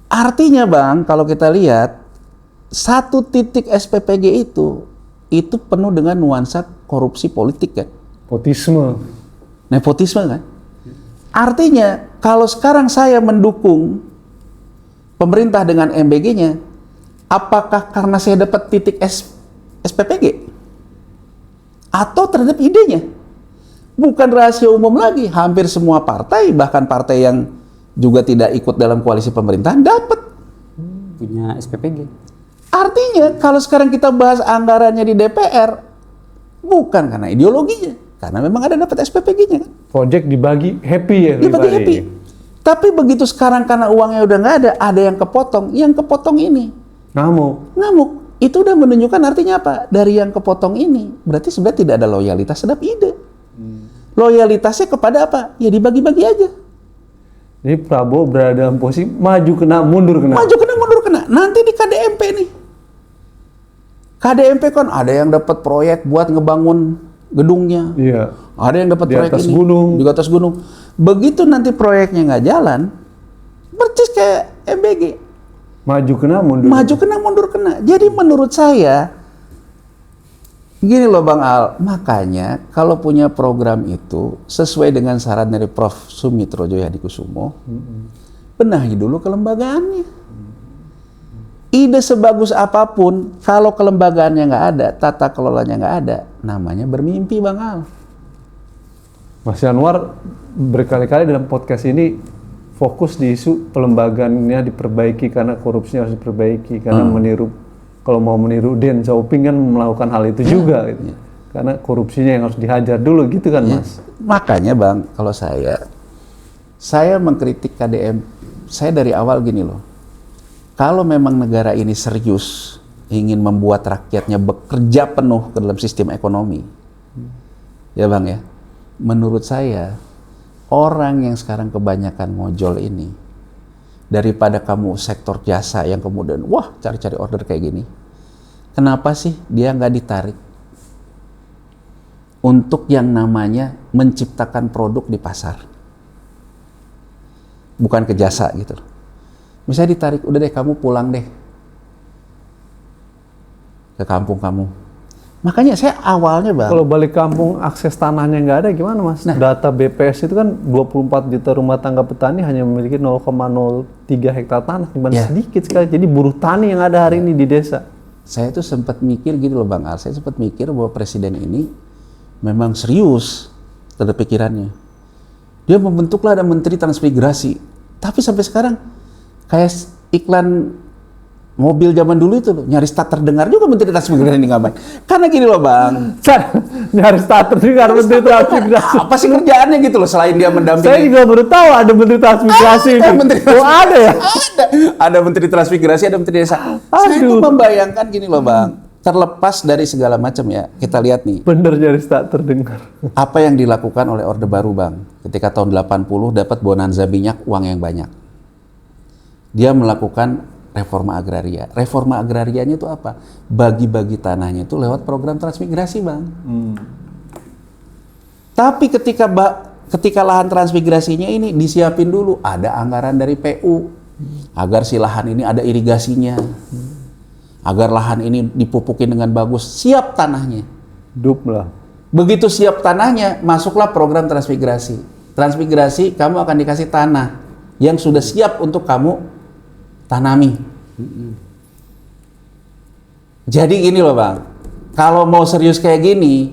Artinya Bang, kalau kita lihat, satu titik SPPG itu penuh dengan nuansa korupsi politik kan. Nepotisme kan. Artinya, kalau sekarang saya mendukung pemerintah dengan MBG-nya, apakah karena saya dapat titik SPPG? Atau terhadap idenya? Bukan rahasia umum lagi, hampir semua partai, bahkan partai yang juga tidak ikut dalam koalisi pemerintahan, dapat Punya SPPG. Artinya, kalau sekarang kita bahas anggarannya di DPR, bukan karena ideologinya, karena memang ada dapat SPPG-nya kan. Project dibagi happy ya. Dibagi happy. Tapi begitu sekarang karena uangnya udah nggak ada yang kepotong. Yang kepotong ini ngamuk. Itu udah menunjukkan artinya apa? Dari yang kepotong ini, berarti sebenarnya tidak ada loyalitas terhadap ide. Loyalitasnya kepada apa? Ya dibagi-bagi aja. Jadi Prabowo berada dalam posisi maju kena, mundur kena. Maju kena, mundur kena. Nanti di KDMP nih. KDMP kan ada yang dapat proyek buat ngebangun gedungnya. Iya. Ada yang dapat proyek atas ini gunung. di atas gunung. Begitu nanti proyeknya nggak jalan, persis kayak MBG. Maju kena, mundur. Maju kena, mundur kena. Jadi menurut saya, gini loh Bang Al, makanya kalau punya program itu sesuai dengan saran dari Prof. Sumitro Joyadikusumo, benahi dulu kelembagaannya. Ide sebagus apapun, kalau kelembagaannya nggak ada, tata kelolanya nggak ada, namanya bermimpi Bang Al. Mas Yanwar berkali-kali dalam podcast ini fokus di isu pelembagaannya diperbaiki karena korupsinya harus diperbaiki, karena kalau mau meniru Deng Xiaoping kan melakukan hal itu juga gitu. Karena korupsinya yang harus dihajar dulu gitu kan Mas. Makanya Bang, kalau saya mengkritik KDM, saya dari awal gini loh. Kalau memang negara ini serius ingin membuat rakyatnya bekerja penuh ke dalam sistem ekonomi, ya Bang ya, menurut saya orang yang sekarang kebanyakan ngojol ini, daripada kamu sektor jasa yang kemudian wah cari-cari order kayak gini, kenapa sih dia nggak ditarik untuk yang namanya menciptakan produk di pasar, bukan ke jasa gitu. Misalnya ditarik, udah deh kamu pulang deh ke kampung kamu. Makanya saya awalnya Bang, kalau balik kampung akses tanahnya nggak ada gimana Mas? Nah, data BPS itu kan 24 juta rumah tangga petani hanya memiliki 0,03 hektar tanah, dimana sedikit sekali. Jadi buruh tani yang ada hari ini di desa. Saya tuh sempat mikir gini loh Bang Al, saya sempat mikir bahwa presiden ini memang serius terhadap pikirannya. Dia membentuklah ada menteri transmigrasi, tapi sampai sekarang kayak iklan mobil zaman dulu itu loh, nyaris tak terdengar juga Menteri Transmigrasi ini ngapain. Karena gini loh Bang, Nyaris tak terdengar Menteri Transmigrasi. apa sih kerjaannya gitu loh selain dia mendampingi? Saya juga baru tahu ada Menteri Transmigrasi ini. Ada ya? Ada Menteri Transmigrasi, ada Menteri Desa. Saya tuh membayangkan gini loh Bang, terlepas dari segala macam ya, kita lihat nih. Bener nyaris tak terdengar. Apa yang dilakukan oleh Orde Baru Bang, ketika tahun 80 dapat bonanza minyak, uang yang banyak. Dia melakukan reforma agraria. Reforma agrarianya itu apa? Bagi-bagi tanahnya itu lewat program transmigrasi, Bang. Tapi ketika lahan transmigrasinya ini disiapin dulu, ada anggaran dari PU agar si lahan ini ada irigasinya. Agar lahan ini dipupukin dengan bagus, siap tanahnya. Dup lah. Begitu siap tanahnya, masuklah program transmigrasi. Transmigrasi, kamu akan dikasih tanah yang sudah siap untuk kamu tanami. Jadi gini loh Bang, kalau mau serius kayak gini,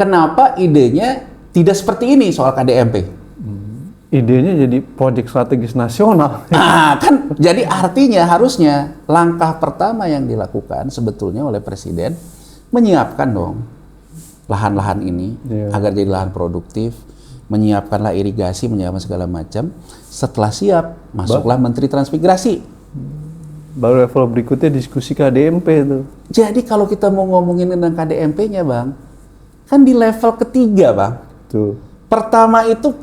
kenapa idenya tidak seperti ini soal KDMP? Idenya jadi proyek strategis nasional. Nah, kan jadi artinya harusnya langkah pertama yang dilakukan sebetulnya oleh Presiden menyiapkan dong lahan-lahan ini agar jadi lahan produktif, menyiapkanlah irigasi, menyiapkan segala macam. Setelah siap, masuklah Menteri Transmigrasi. Baru level berikutnya diskusi KDMP itu. Jadi kalau kita mau ngomongin tentang KDMP-nya Bang, kan di level ketiga Bang. Tuh. Pertama itu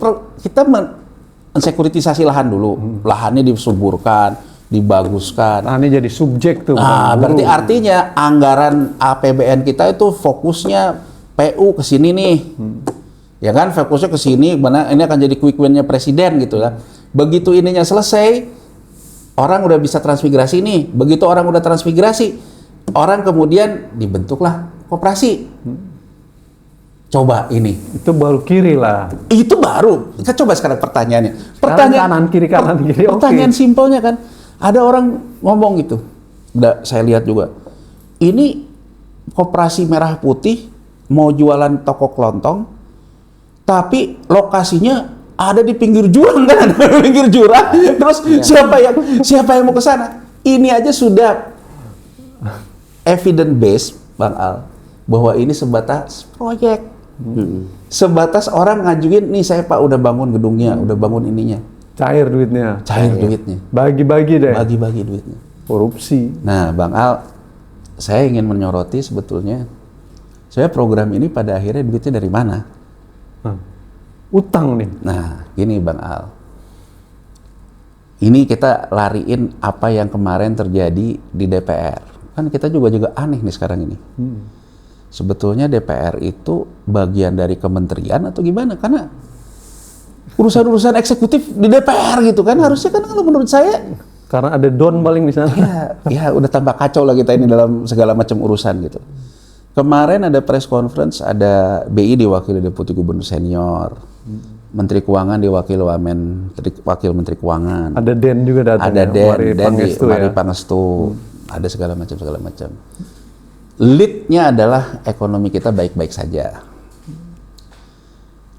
kita mensekuritisasi lahan dulu, lahannya disuburkan, dibaguskan. Nah, ini jadi subjek tuh. Berarti artinya anggaran APBN kita itu fokusnya PU ke sini nih. Ya kan, fokusnya ke sini, mana ini akan jadi quick win-nya Presiden gitu kan. Begitu ininya selesai, orang udah bisa transmigrasi nih. Begitu orang udah transmigrasi, orang kemudian dibentuklah koperasi. Coba ini. Itu baru kiri lah. Itu baru. Kita coba sekarang pertanyaannya. Kanan kiri. Pertanyaan simpelnya kan, ada orang ngomong gitu. Udah saya lihat juga. Ini koperasi merah putih mau jualan toko kelontong, tapi lokasinya ada di pinggir jurang kan, ada di pinggir jurang. Terus siapa yang mau ke sana? Ini aja sudah evidence based Bang Al, bahwa ini sebatas proyek. Sebatas orang ngajuin, nih saya Pak udah bangun gedungnya, udah bangun ininya. Cair duitnya. Duitnya. Bagi-bagi deh. Bagi-bagi duitnya. Korupsi. Nah, Bang Al, saya ingin menyoroti sebetulnya, saya program ini pada akhirnya duitnya dari mana? Utang nih. Nah, gini Bang Al. Ini kita lariin apa yang kemarin terjadi di DPR. Kan kita juga aneh nih sekarang ini. Sebetulnya DPR itu bagian dari kementerian atau gimana? Karena urusan-urusan eksekutif di DPR gitu kan, harusnya kan kalau menurut saya. Karena ada don paling di sana. Ya udah tambah kacau lah kita ini dalam segala macam urusan gitu. Kemarin ada press conference, ada BI diwakili Deputi Gubernur Senior, Menteri Keuangan diwakili Wakil Menteri Keuangan. Ada Den juga datang. Ada Den di Mari Pangestu. Ada segala macam. Lead-nya adalah ekonomi kita baik-baik saja.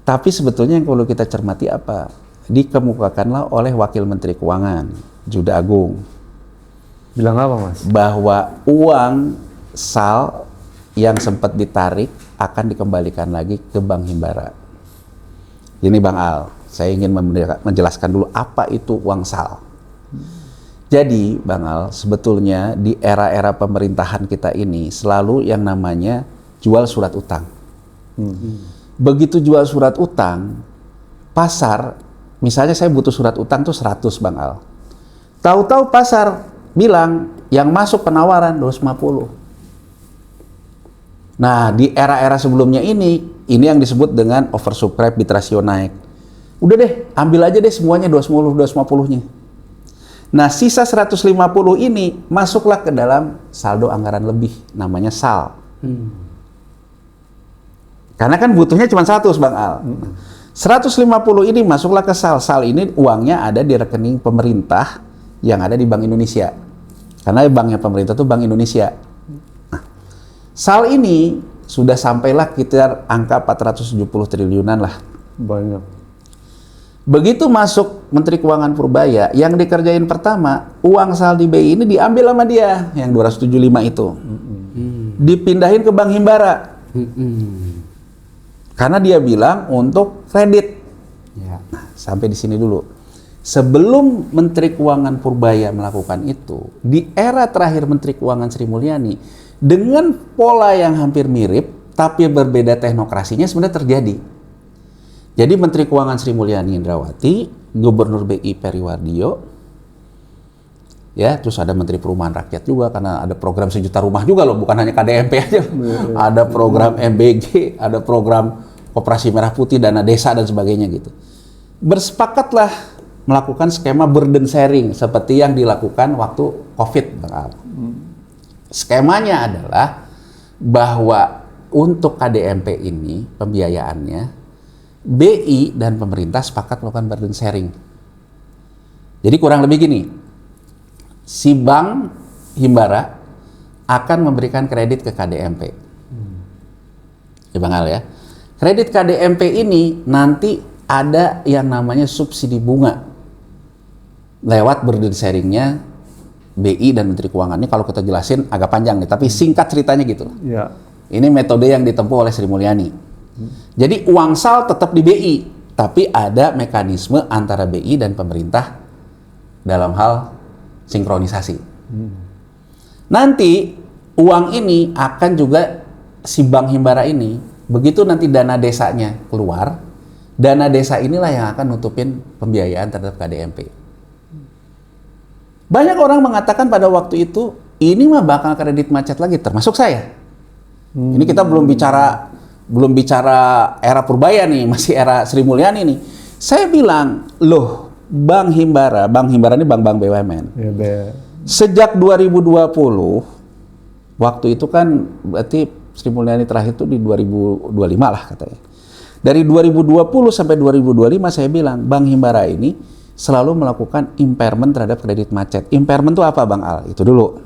Tapi sebetulnya yang perlu kita cermati apa? Dikemukakanlah oleh Wakil Menteri Keuangan, Juda Agung. Bilang apa Mas? Bahwa uang SAL yang sempat ditarik akan dikembalikan lagi ke Bank Himbara. Ini Bang Al, saya ingin menjelaskan dulu apa itu uang SAL. Jadi Bang Al, sebetulnya di era-era pemerintahan kita ini selalu yang namanya jual surat utang. Begitu jual surat utang, pasar, misalnya saya butuh surat utang tuh 100 Bang Al. Tahu-tahu pasar bilang yang masuk penawaran 250. Nah, di era-era sebelumnya ini yang disebut dengan oversubscribe, bid ratio naik. Udah deh, ambil aja deh semuanya 250-nya. Nah, sisa 150 ini masuklah ke dalam saldo anggaran lebih, namanya SAL. Karena kan butuhnya cuma 100 Bang Al. 150 ini masuklah ke SAL. SAL ini uangnya ada di rekening pemerintah yang ada di Bank Indonesia. Karena banknya pemerintah itu Bank Indonesia. Nah, SAL ini sudah sampailah sekitar angka 470 triliunan lah. Banyak. Begitu masuk Menteri Keuangan Purbaya, yang dikerjain pertama, uang saldi BI ini diambil sama dia, yang 275 itu. Dipindahin ke Bank Himbara. Karena dia bilang untuk kredit. Ya. Nah, sampai di sini dulu. Sebelum Menteri Keuangan Purbaya melakukan itu, di era terakhir Menteri Keuangan Sri Mulyani, dengan pola yang hampir mirip, tapi berbeda teknokrasinya sebenarnya terjadi. Jadi Menteri Keuangan Sri Mulyani Indrawati, Gubernur BI Periwardio, ya, terus ada Menteri Perumahan Rakyat juga, karena ada program 1 juta rumah juga loh, bukan hanya KDMP aja. Ada program MBG, ada program Koperasi Merah Putih, dana desa dan sebagainya gitu. Bersepakatlah melakukan skema burden sharing seperti yang dilakukan waktu COVID. Skemanya adalah bahwa untuk KDMP ini pembiayaannya BI dan pemerintah sepakat melakukan burden sharing. Jadi kurang lebih gini, si Bank Himbara akan memberikan kredit ke KDMP. Ya Bang Al ya. Kredit KDMP ini nanti ada yang namanya subsidi bunga lewat burden sharingnya BI dan Menteri Keuangan. Ini kalau kita jelasin agak panjang nih, tapi singkat ceritanya gitu. Ya. Ini metode yang ditempuh oleh Sri Mulyani. Jadi uang SAL tetap di BI, tapi ada mekanisme antara BI dan pemerintah dalam hal sinkronisasi. Nanti uang ini akan juga si Bank Himbara ini, begitu nanti dana desanya keluar, dana desa inilah yang akan nutupin pembiayaan terhadap KDMP. Banyak orang mengatakan pada waktu itu, ini mah bakal kredit macet lagi, termasuk saya. Ini kita belum bicara era Purbaya nih, masih era Sri Mulyani nih. Saya bilang, loh, Bank Himbara ini bank-bank BUMN. Ya, Sejak 2020, waktu itu kan berarti Sri Mulyani terakhir itu di 2025 lah katanya. Dari 2020 sampai 2025 saya bilang, Bank Himbara ini selalu melakukan impairment terhadap kredit macet. Impairment itu apa Bang Al? Itu dulu.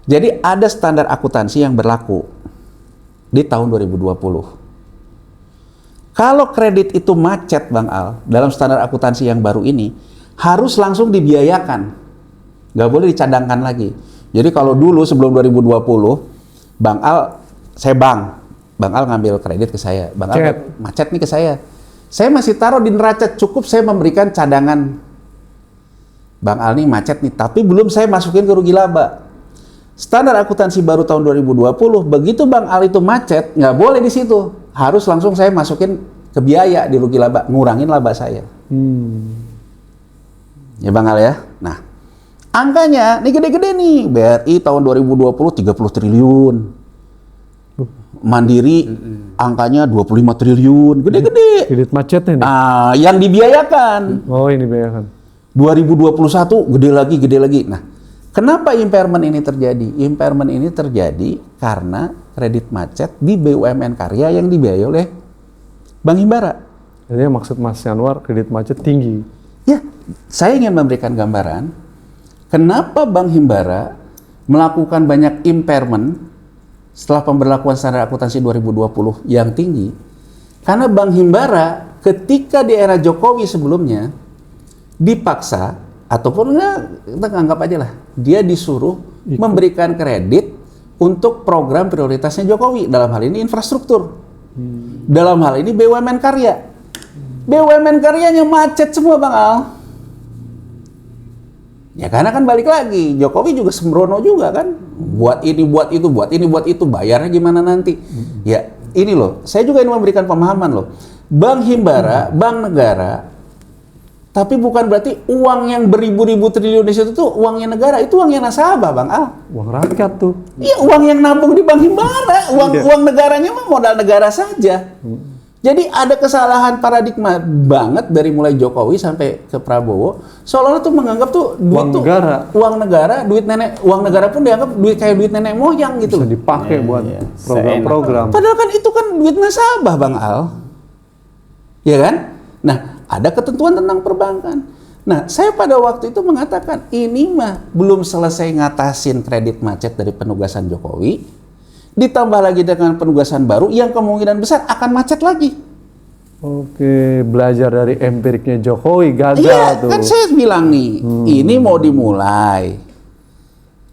Jadi ada standar akuntansi yang berlaku di tahun 2020. Kalau kredit itu macet Bang Al, dalam standar akuntansi yang baru ini, harus langsung dibiayakan. Nggak boleh dicadangkan lagi. Jadi kalau dulu sebelum 2020, Bang Al ngambil kredit ke saya. Bang Al macet nih ke saya. Saya masih taruh di neraca, cukup saya memberikan cadangan. Bang Al nih macet nih, tapi belum saya masukin ke rugi laba. Standar akuntansi baru tahun 2020, begitu Bang Al itu macet, nggak boleh di situ. Harus langsung saya masukin ke biaya di rugi laba, ngurangin laba saya. Ya Bang Al ya. Nah, angkanya ini gede-gede nih. BRI tahun 2020 30 triliun. Mandiri angkanya 25 triliun. Gede-gede. kredit macetnya nih. Yang dibiayakan. Oh, ini dibiayakan. 2021 gede lagi. Nah, kenapa impairment ini terjadi? Impairment ini terjadi karena kredit macet di BUMN karya yang dibiayai oleh Bank Himbara. Jadi maksud Mas Yanwar, kredit macet tinggi. Ya, saya ingin memberikan gambaran kenapa Bank Himbara melakukan banyak impairment setelah pemberlakuan standar akuntansi 2020 yang tinggi. Karena Bank Himbara ketika di era Jokowi sebelumnya dipaksa, ataupun kita anggap aja lah, dia disuruh memberikan kredit untuk program prioritasnya Jokowi, dalam hal ini infrastruktur, dalam hal ini BUMN karya. BUMN karyanya macet semua Bang Al. Ya karena kan balik lagi, Jokowi juga sembrono juga kan, buat ini, buat itu, bayarnya gimana nanti. Ya ini loh, saya juga ingin memberikan pemahaman loh, Bank Himbara, bank negara, tapi bukan berarti uang yang beribu-ribu triliun di situ tuh uangnya negara, itu uangnya nasabah Bang Al. Uang rakyat tuh. Iya, uang yang nabung di Bank Himbara, uang negaranya mah modal negara saja. Jadi ada kesalahan paradigma banget dari mulai Jokowi sampai ke Prabowo, seolah-olah tuh menganggap tuh duit uang tuh negara. Uang negara, duit nenek, uang negara pun dianggap duit kayak duit nenek moyang gitu. Bisa dipakai buat program-program. Padahal kan itu kan duit nasabah Bang Al. Ya kan? Nah, ada ketentuan tentang perbankan. Nah, saya pada waktu itu mengatakan ini mah belum selesai ngatasin kredit macet dari penugasan Jokowi, ditambah lagi dengan penugasan baru yang kemungkinan besar akan macet lagi. Oke, belajar dari empiriknya Jokowi gagal Iya, tuh. kan saya bilang nih, ini mau dimulai.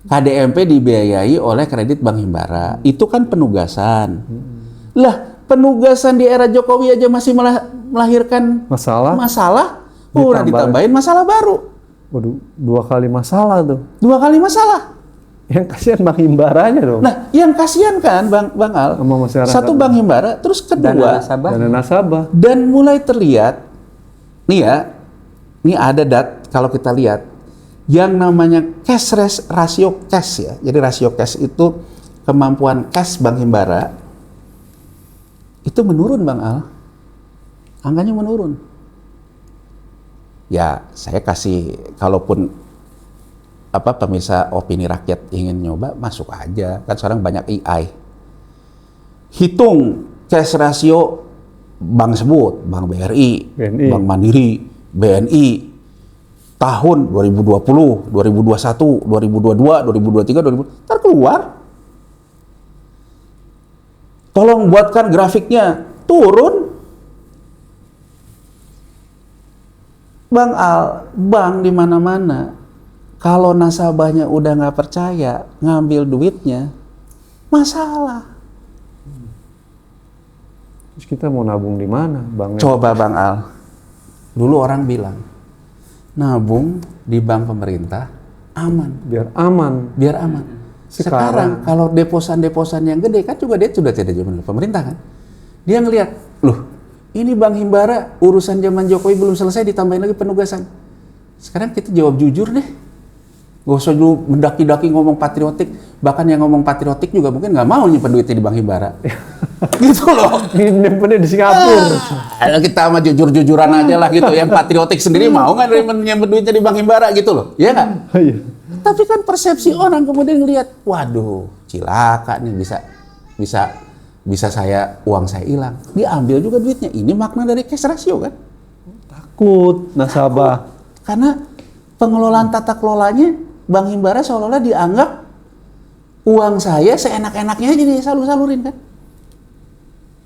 KDMP dibiayai oleh kredit Bank Himbara. Itu kan penugasan. Lah, penugasan di era Jokowi aja masih melahirkan masalah. Udah ditambahin masalah baru. Waduh, 2 kali masalah tuh. 2 kali masalah. Yang kasihan Bank Himbaranya dong. Nah, yang kasihan kan Bang Al, Sama masyarakat. satu Bank Himbara, terus kedua Dana nasabah. dan mulai terlihat nih ya, ini ada kalau kita lihat yang namanya rasio cash ya. Jadi rasio cash itu kemampuan cash Bank Himbara itu menurun Bang Al. Angkanya menurun. Ya, saya kasih kalaupun pemirsa opini rakyat ingin nyoba, masuk aja. Kan sekarang banyak AI. Hitung cash ratio bank sebut, Bank BRI, Bank Mandiri, BNI, tahun 2020, 2021, 2022, 2023, 2000, ntar keluar. Tolong buatkan grafiknya, turun. Bang Al, bank di mana-mana, kalau nasabahnya udah nggak percaya ngambil duitnya, masalah. Terus kita mau nabung di mana, Bang? Coba Bang Al, dulu orang bilang nabung di bank pemerintah aman. Biar aman. Biar aman. Sekarang kalau deposan-deposan yang gede kan juga dia sudah tidak zaman pemerintah kan. Dia ngelihat, loh ini Bank Himbara urusan zaman Jokowi belum selesai ditambahin lagi penugasan. Sekarang kita jawab jujur deh. Gak usah dulu mendaki-daki ngomong patriotik. Bahkan yang ngomong patriotik juga mungkin nggak mau nyimpen duitnya di Bank Himbara. Gitu loh. Nyimpennya di Singapura. Kita mah jujur-jujuran aja lah gitu. Yang patriotik sendiri mau nggak nyimpen duitnya di Bank Himbara gitu loh. Iya nggak? Iya. Tapi kan persepsi orang kemudian ngelihat, waduh, cilaka nih bisa uang saya hilang. Diambil juga duitnya. Ini makna dari cash ratio kan? Takut nasabah. Karena pengelolaan tata kelolanya Bank Himbara seolah-olah dianggap uang saya seenak-enaknya aja disalur-salurin kan?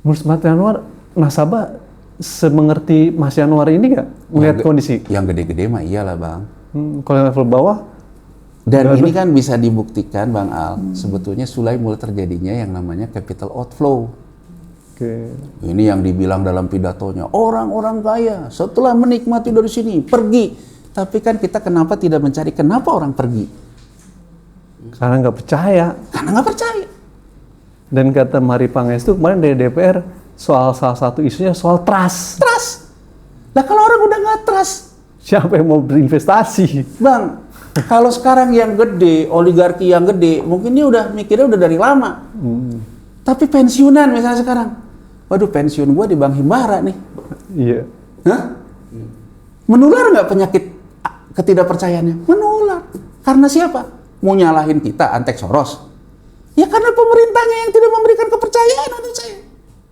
Menurut Mas Yanwar, nasabah semengerti Mas Yanwar ini nggak melihat kondisi? Yang gede-gede mah iyalah Bang. Kalau yang level bawah? Dan ini kan bisa dibuktikan Bang Al, sebetulnya mulai terjadinya yang namanya capital outflow. Oke. Ini yang dibilang dalam pidatonya, orang-orang kaya setelah menikmati dari sini pergi. Tapi kan kita kenapa tidak mencari kenapa orang pergi? Karena nggak percaya. Karena nggak percaya. Dan kata Mari Pangestu kemarin dari DPR, salah satu isunya soal trust. Trust. Nah kalau orang udah nggak trust, siapa yang mau berinvestasi? Bang, kalau sekarang yang gede, oligarki yang gede, mungkin dia udah mikirnya udah dari lama. Tapi pensiunan misalnya sekarang, waduh pensiun gua di Bank Himbara nih. Iya. Hah? Menular nggak penyakit ketidakpercayaannya? Menular. Karena siapa? Mau nyalahin kita, Antek Soros? Ya karena pemerintahnya yang tidak memberikan kepercayaan menurut saya.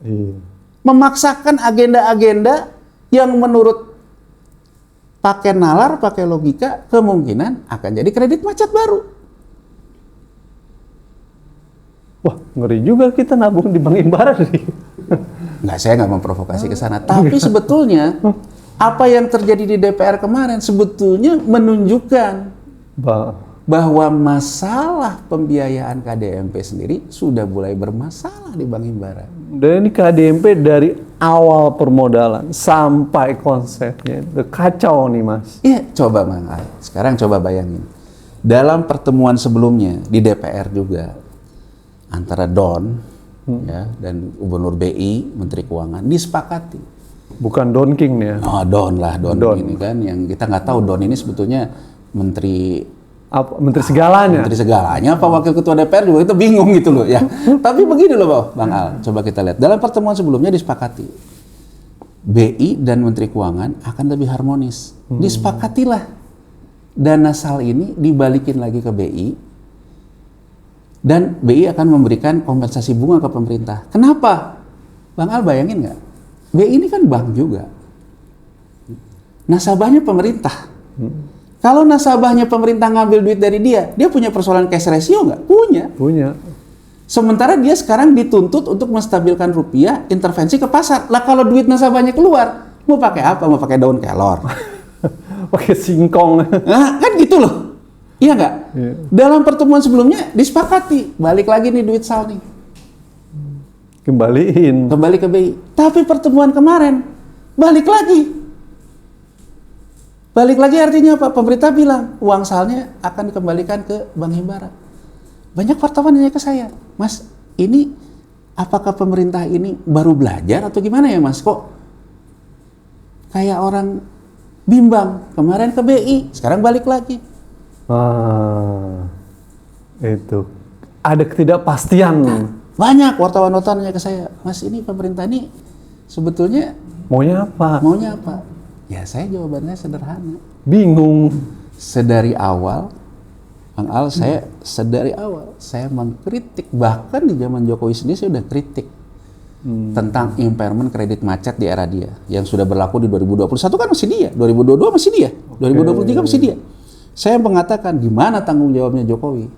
Iya. Memaksakan agenda-agenda yang menurut pakai nalar, pakai logika, kemungkinan akan jadi kredit macet baru. Wah, ngeri juga kita nabung di Bank Himbara nih. Nggak, saya nggak memprovokasi ke sana. Tapi sebetulnya apa yang terjadi di DPR kemarin sebetulnya menunjukkan bahwa masalah pembiayaan KDMP sendiri sudah mulai bermasalah di Bank Himbara. Dan ini KDMP dari awal permodalan sampai konsepnya itu kacau nih Mas. Iya, coba Mang Al. Sekarang coba bayangin. Dalam pertemuan sebelumnya di DPR juga antara Don ya, dan Gubernur BI, Menteri Keuangan disepakati. Bukan Don King nih ya? Oh, Don ini kan yang kita nggak tahu Don ini sebetulnya menteri segalanya. Menteri segalanya apa wakil ketua DPR juga itu bingung gitu loh ya. Tapi begini loh Bang Al, coba kita lihat. Dalam pertemuan sebelumnya disepakati BI dan Menteri Keuangan akan lebih harmonis. Disepakatilah dana SAL ini dibalikin lagi ke BI dan BI akan memberikan kompensasi bunga ke pemerintah. Kenapa? Bang Al bayangin nggak? BI ini kan bank juga. Nasabahnya pemerintah. Kalau nasabahnya pemerintah ngambil duit dari dia punya persoalan cash ratio nggak? Punya. Sementara dia sekarang dituntut untuk menstabilkan rupiah, intervensi ke pasar. Lah kalau duit nasabahnya keluar, mau pakai apa? Mau pakai daun kelor. Pakai singkong. Nah, kan gitu loh. Iya nggak? Iya. Dalam pertemuan sebelumnya disepakati, balik lagi nih duit SAL nih. Kembaliin. Kembali ke BI. Tapi pertemuan kemarin, balik lagi. Balik lagi artinya apa? Pemerintah bilang, uang SAL-nya akan dikembalikan ke Bank Himbara. Banyak wartawan nanya ke saya, Mas, ini apakah pemerintah ini baru belajar atau gimana ya Mas? Kok kayak orang bimbang, kemarin ke BI, sekarang balik lagi. Itu. Ada ketidakpastian. Banyak wartawan-wartawan nanya ke saya, Mas, ini pemerintah ini sebetulnya Maunya apa? maunya apa? Ya saya jawabannya sederhana. Bingung. Sedari awal, Bang Al, saya sedari awal saya mengkritik, bahkan di zaman Jokowi sendiri saya sudah kritik tentang impairment kredit macet di era dia yang sudah berlaku di 2021 kan masih dia, 2022 masih dia, 2023 masih dia. Saya mengatakan di mana tanggung jawabnya Jokowi?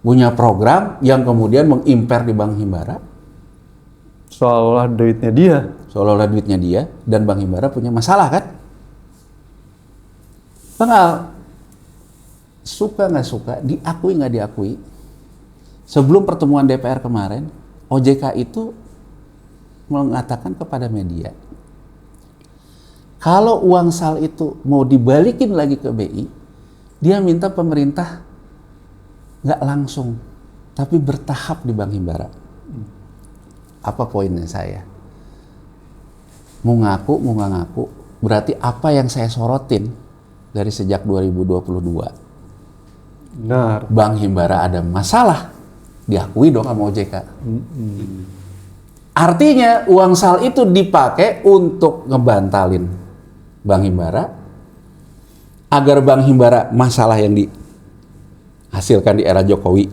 Punya program yang kemudian mengimpair di Bank Himbara, Seolah duitnya dia. seolah-olah duitnya dia, dan Bank Himbara punya masalah kan? Bang Al, suka nggak suka, diakui nggak diakui, sebelum pertemuan DPR kemarin, OJK itu mengatakan kepada media, kalau uang SAL itu mau dibalikin lagi ke BI, dia minta pemerintah nggak langsung, tapi bertahap di Bank Himbara. Apa poinnya saya? Mau ngaku, mau nggak ngaku, berarti apa yang saya sorotin dari sejak 2022, Benar. Bank Himbara ada masalah, diakui dong sama OJK. Artinya uang SAL itu dipakai untuk ngebantalin Bank Himbara, agar Bank Himbara masalah yang dihasilkan di era Jokowi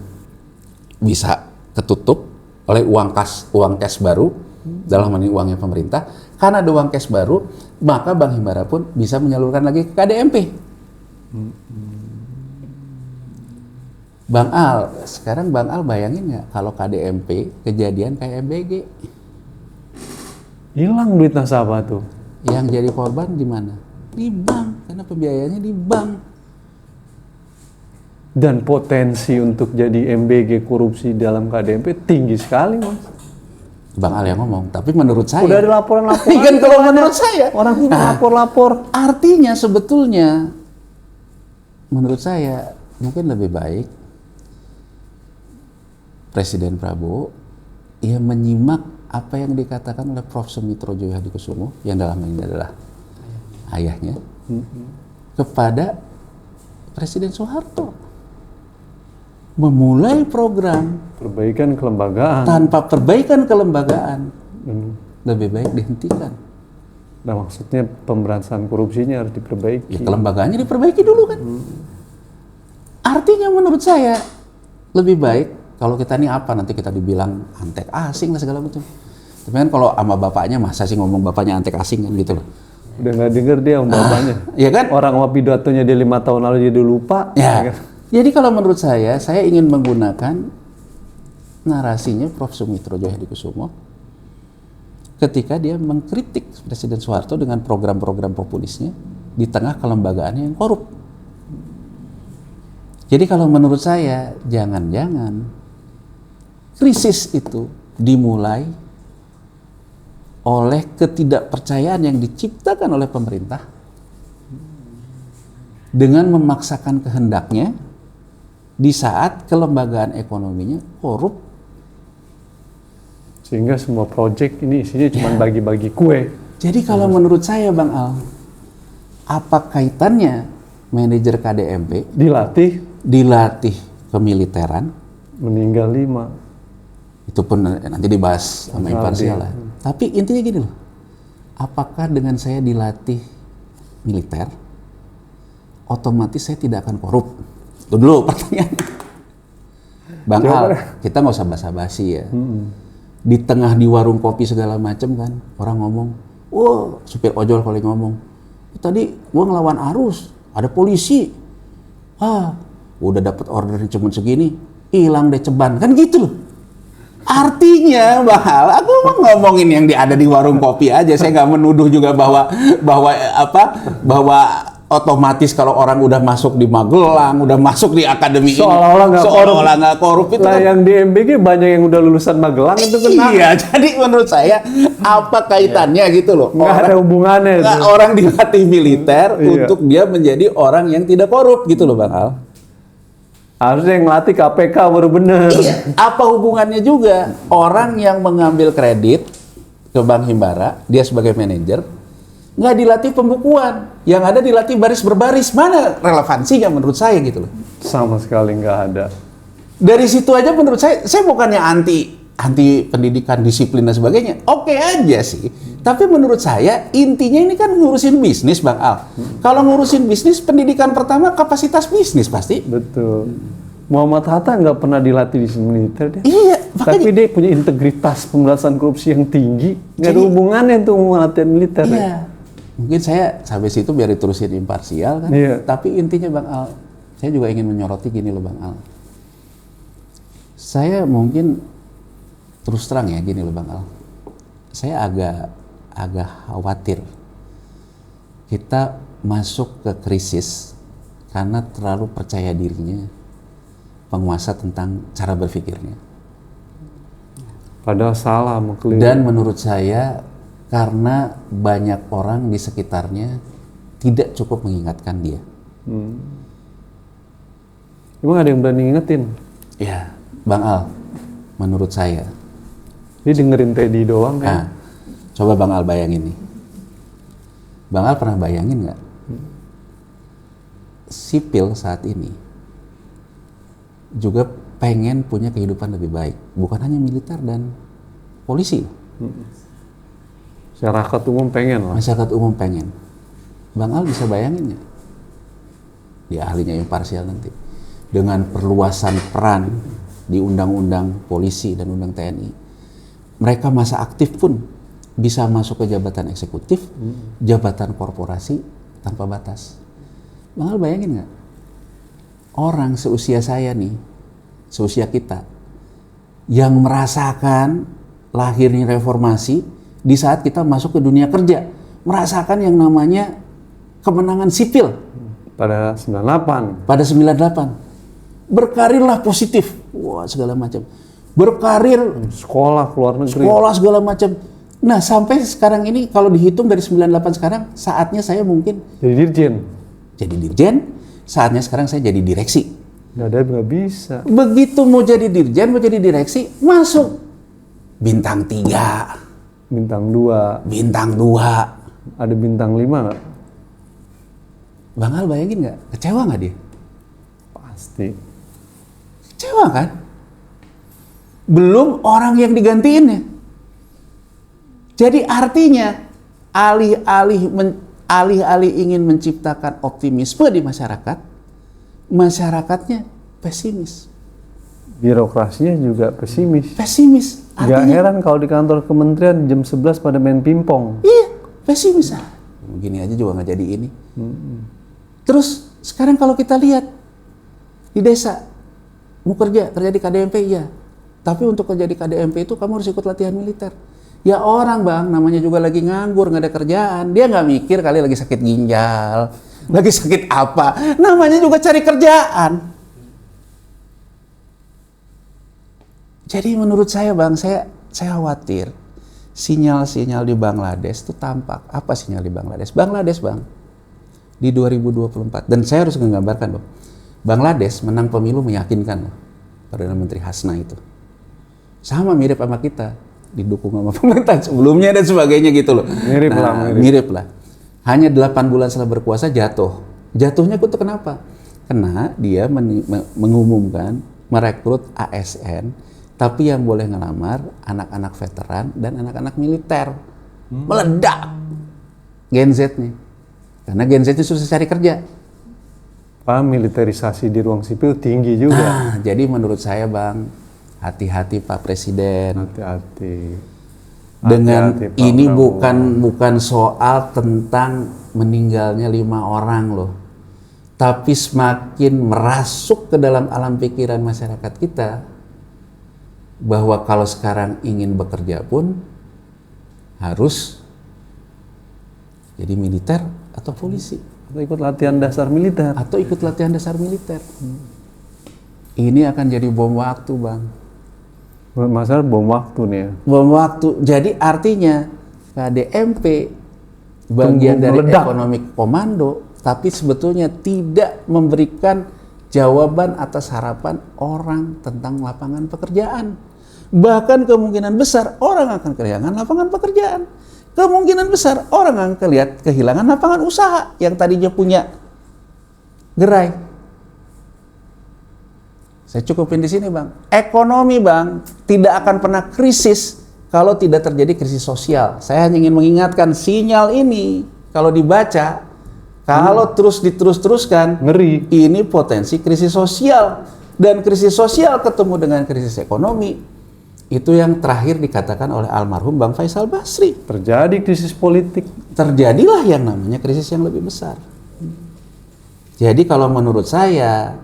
bisa ketutup oleh uang cash baru, dalam hal ini uangnya pemerintah. Karena ada uang cash baru, maka Bank Himbara pun bisa menyalurkan lagi ke KDMP. Bang Al, sekarang Bang Al bayangin nggak kalau KDMP kejadian kayak MBG? Hilang duit nasabah tuh. Yang jadi korban di mana? Di bank, karena pembiayaannya di bank. Dan potensi untuk jadi MBG korupsi dalam KDMP tinggi sekali, Mas. Bang Al yang ngomong, tapi menurut saya... Udah ada laporan-laporan. Kan kalau menurut saya... Orang lapor-lapor. Artinya sebetulnya, menurut saya, mungkin lebih baik Presiden Prabowo ia menyimak apa yang dikatakan oleh Prof. Sumitro Joyo Hadikusumo, yang dalam ini adalah ayahnya, kepada Presiden Soeharto. Memulai program Perbaikan kelembagaan. tanpa perbaikan kelembagaan, lebih baik dihentikan. Nah, maksudnya pemberantasan korupsinya harus diperbaiki. Ya, kelembagaannya diperbaiki dulu kan. Artinya menurut saya lebih baik, kalau kita ini apa, nanti kita dibilang antek asing lah segala macam. Tapi kan kalau sama bapaknya, masa sih ngomong bapaknya antek asing kan gitu loh. Udah nggak denger dia sama bapaknya. Iya kan? Orang sama pidatonya dia 5 tahun lalu jadi lupa. Ya. Jadi kalau menurut saya ingin menggunakan narasinya Prof. Sumitro Joyo Hadikusumo ketika dia mengkritik Presiden Soeharto dengan program-program populisnya di tengah kelembagaannya yang korup. Jadi kalau menurut saya, jangan-jangan krisis itu dimulai oleh ketidakpercayaan yang diciptakan oleh pemerintah dengan memaksakan kehendaknya di saat kelembagaan ekonominya korup. Sehingga semua proyek ini isinya cuma bagi-bagi kue. Jadi kalau menurut saya Bang Al, apa kaitannya manajer KDMP dilatih kemiliteran, meninggal 5. itu pun nanti dibahas sama imparsial lah. Tapi intinya gini loh, apakah dengan saya dilatih militer, otomatis saya tidak akan korup? Itu dulu pertanyaan. Bang Al, kita nggak usah basa-basi ya. Di tengah di warung kopi segala macam kan, orang ngomong, wah supir ojol kalau ngomong, tadi gua ngelawan arus, ada polisi, udah dapat order cuma segini, hilang deh ceban, kan gitu loh. Artinya aku mau ngomongin yang ada di warung kopi aja. Saya nggak menuduh juga bahwa otomatis kalau orang udah masuk di Magelang, udah masuk di akademi seolah-olah nggak korup itu lah. Yang di MBG banyak yang udah lulusan Magelang itu kan. Iya, jadi menurut saya apa kaitannya gitu loh? Nggak ada hubungannya. Orang dilatih militer untuk dia menjadi orang yang tidak korup gitu loh, Bang Al. Harusnya yang ngelatih KPK baru bener. Iya. Apa hubungannya juga orang yang mengambil kredit ke Bank Himbara, dia sebagai manajer, nggak dilatih pembukuan, yang ada dilatih baris berbaris. Mana relevansinya menurut saya gitu loh? Sama sekali nggak ada. Dari situ aja menurut saya bukannya anti pendidikan, disiplin dan sebagainya. Oke aja sih. Tapi menurut saya intinya ini kan ngurusin bisnis, Bang Al. Kalau ngurusin bisnis, pendidikan pertama kapasitas bisnis pasti. Betul. Muhammad Hatta nggak pernah dilatih di militer deh. Iya, makanya. Tapi dia punya integritas pemberantasan korupsi yang tinggi. Nggak ada hubungannya tuh latihan militer. Iya. Ya. Mungkin saya sampai situ biar diterusin imparsial kan. Iya. Tapi intinya Bang Al, saya juga ingin menyoroti gini loh Bang Al. Saya mungkin terus terang ya gini loh Bang Al. Saya agak khawatir kita masuk ke krisis karena terlalu percaya dirinya penguasa tentang cara berpikirnya. Padahal salah, mengkeliru. Dan menurut saya karena banyak orang di sekitarnya tidak cukup mengingatkan dia. Emang ada yang berani ngingetin? Ya, Bang Al, menurut saya. Dia dengerin Teddy doang kan? Nah, coba Bang Al bayangin nih. Bang Al pernah bayangin nggak? Sipil saat ini juga pengen punya kehidupan lebih baik. Bukan hanya militer dan polisi. Masyarakat umum pengen lah. Masyarakat umum pengen. Bang Al bisa bayangin nggak? Dia ahlinya imparsial nanti. Dengan perluasan peran di undang-undang polisi dan undang TNI. Mereka masa aktif pun bisa masuk ke jabatan eksekutif, jabatan korporasi tanpa batas. Bang Al bayangin nggak? Orang seusia saya nih, seusia kita, yang merasakan lahirnya reformasi di saat kita masuk ke dunia kerja, merasakan yang namanya kemenangan sipil. Pada 98. Pada 98. Berkarirlah positif. Wah, segala macam. Berkarir, sekolah keluar negeri, sekolah segala macam. Nah, sampai sekarang ini kalau dihitung dari 98 sekarang, saatnya saya mungkin jadi dirjen. Jadi dirjen, saatnya sekarang saya jadi direksi. Nggak bisa. Begitu mau jadi dirjen, mau jadi direksi, masuk bintang 3, bintang 2, bintang 2, ada bintang 5 nggak? Bang Al bayangin nggak? Kecewa nggak dia? Pasti. Kecewa kan? Belum orang yang digantiinnya. Jadi artinya alih-alih ingin menciptakan optimisme di masyarakat, masyarakatnya pesimis. Birokrasinya juga pesimis. Pesimis. Gak heran kalau di kantor kementerian jam 11 pada main pingpong. Iya, pesimis. Begini aja juga nggak jadi ini. Terus sekarang kalau kita lihat di desa, mau kerja di KDMP iya. Tapi untuk kerja di KDMP itu kamu harus ikut latihan militer. Ya orang Bang, namanya juga lagi nganggur, nggak ada kerjaan. Dia nggak mikir kali lagi sakit ginjal, lagi sakit apa. Namanya juga cari kerjaan. Jadi menurut saya Bang, saya khawatir sinyal-sinyal di Bangladesh itu tampak. Apa sinyal di Bangladesh? Bangladesh Bang, di 2024. Dan saya harus menggambarkan Bang, Bangladesh menang pemilu meyakinkan loh. Perdana Menteri Hasna itu. Sama mirip sama kita, didukung sama pemerintahan sebelumnya dan sebagainya gitu loh. Mirip lah. Hanya 8 bulan setelah berkuasa jatuh. Jatuhnya itu kenapa? Karena dia mengumumkan merekrut ASN, tapi yang boleh ngelamar anak-anak veteran dan anak-anak militer. Meledak Gen Z nih. Karena Gen Z itu susah cari kerja. Militerisasi di ruang sipil tinggi juga. Nah, jadi menurut saya Bang, hati-hati Pak Presiden. Hati-hati. Dengan Hati-hati, Pak ini Prabowo. bukan soal tentang meninggalnya 5 orang loh. tapi semakin merasuk ke dalam alam pikiran masyarakat kita bahwa kalau sekarang ingin bekerja pun harus jadi militer atau polisi atau ikut latihan dasar militer. Ini akan jadi bom waktu, Bang. Masalah bom waktu nih ya. Bom waktu. Jadi artinya KDMP bagian dari ekonomi komando, tapi sebetulnya tidak memberikan jawaban atas harapan orang tentang lapangan pekerjaan. Bahkan kemungkinan besar orang akan kehilangan lapangan pekerjaan. Kemungkinan besar orang akan kehilangan lapangan usaha yang tadinya punya gerai. Saya cukupin di sini, Bang. Ekonomi, Bang, tidak akan pernah krisis kalau tidak terjadi krisis sosial. Saya hanya ingin mengingatkan sinyal ini kalau dibaca, kalau terus diterus-teruskan, ngeri. Ini potensi krisis sosial. Dan krisis sosial ketemu dengan krisis ekonomi, itu yang terakhir dikatakan oleh almarhum Bang Faisal Basri. Terjadi krisis politik. Terjadilah yang namanya krisis yang lebih besar. Jadi kalau menurut saya,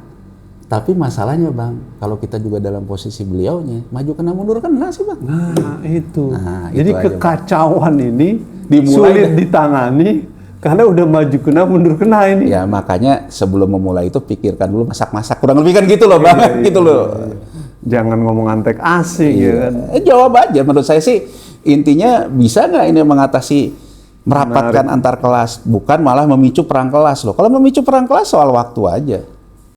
tapi masalahnya, Bang, kalau kita juga dalam posisi beliaunya, maju kena mundur kena sih, Bang. Nah, itu. Nah, jadi itu aja, kekacauan ini dimulai sulit ditangani karena udah maju kena mundur kena ini. Ya, makanya sebelum memulai itu pikirkan dulu masak-masak. Kurang lebih kan gitu loh, Bang. Gitu loh. Jangan ngomong antek asing ya kan. Jawab aja, menurut saya sih intinya bisa nggak ini mengatasi merapatkan antar kelas, bukan malah memicu perang kelas loh. Kalau memicu perang kelas soal waktu aja.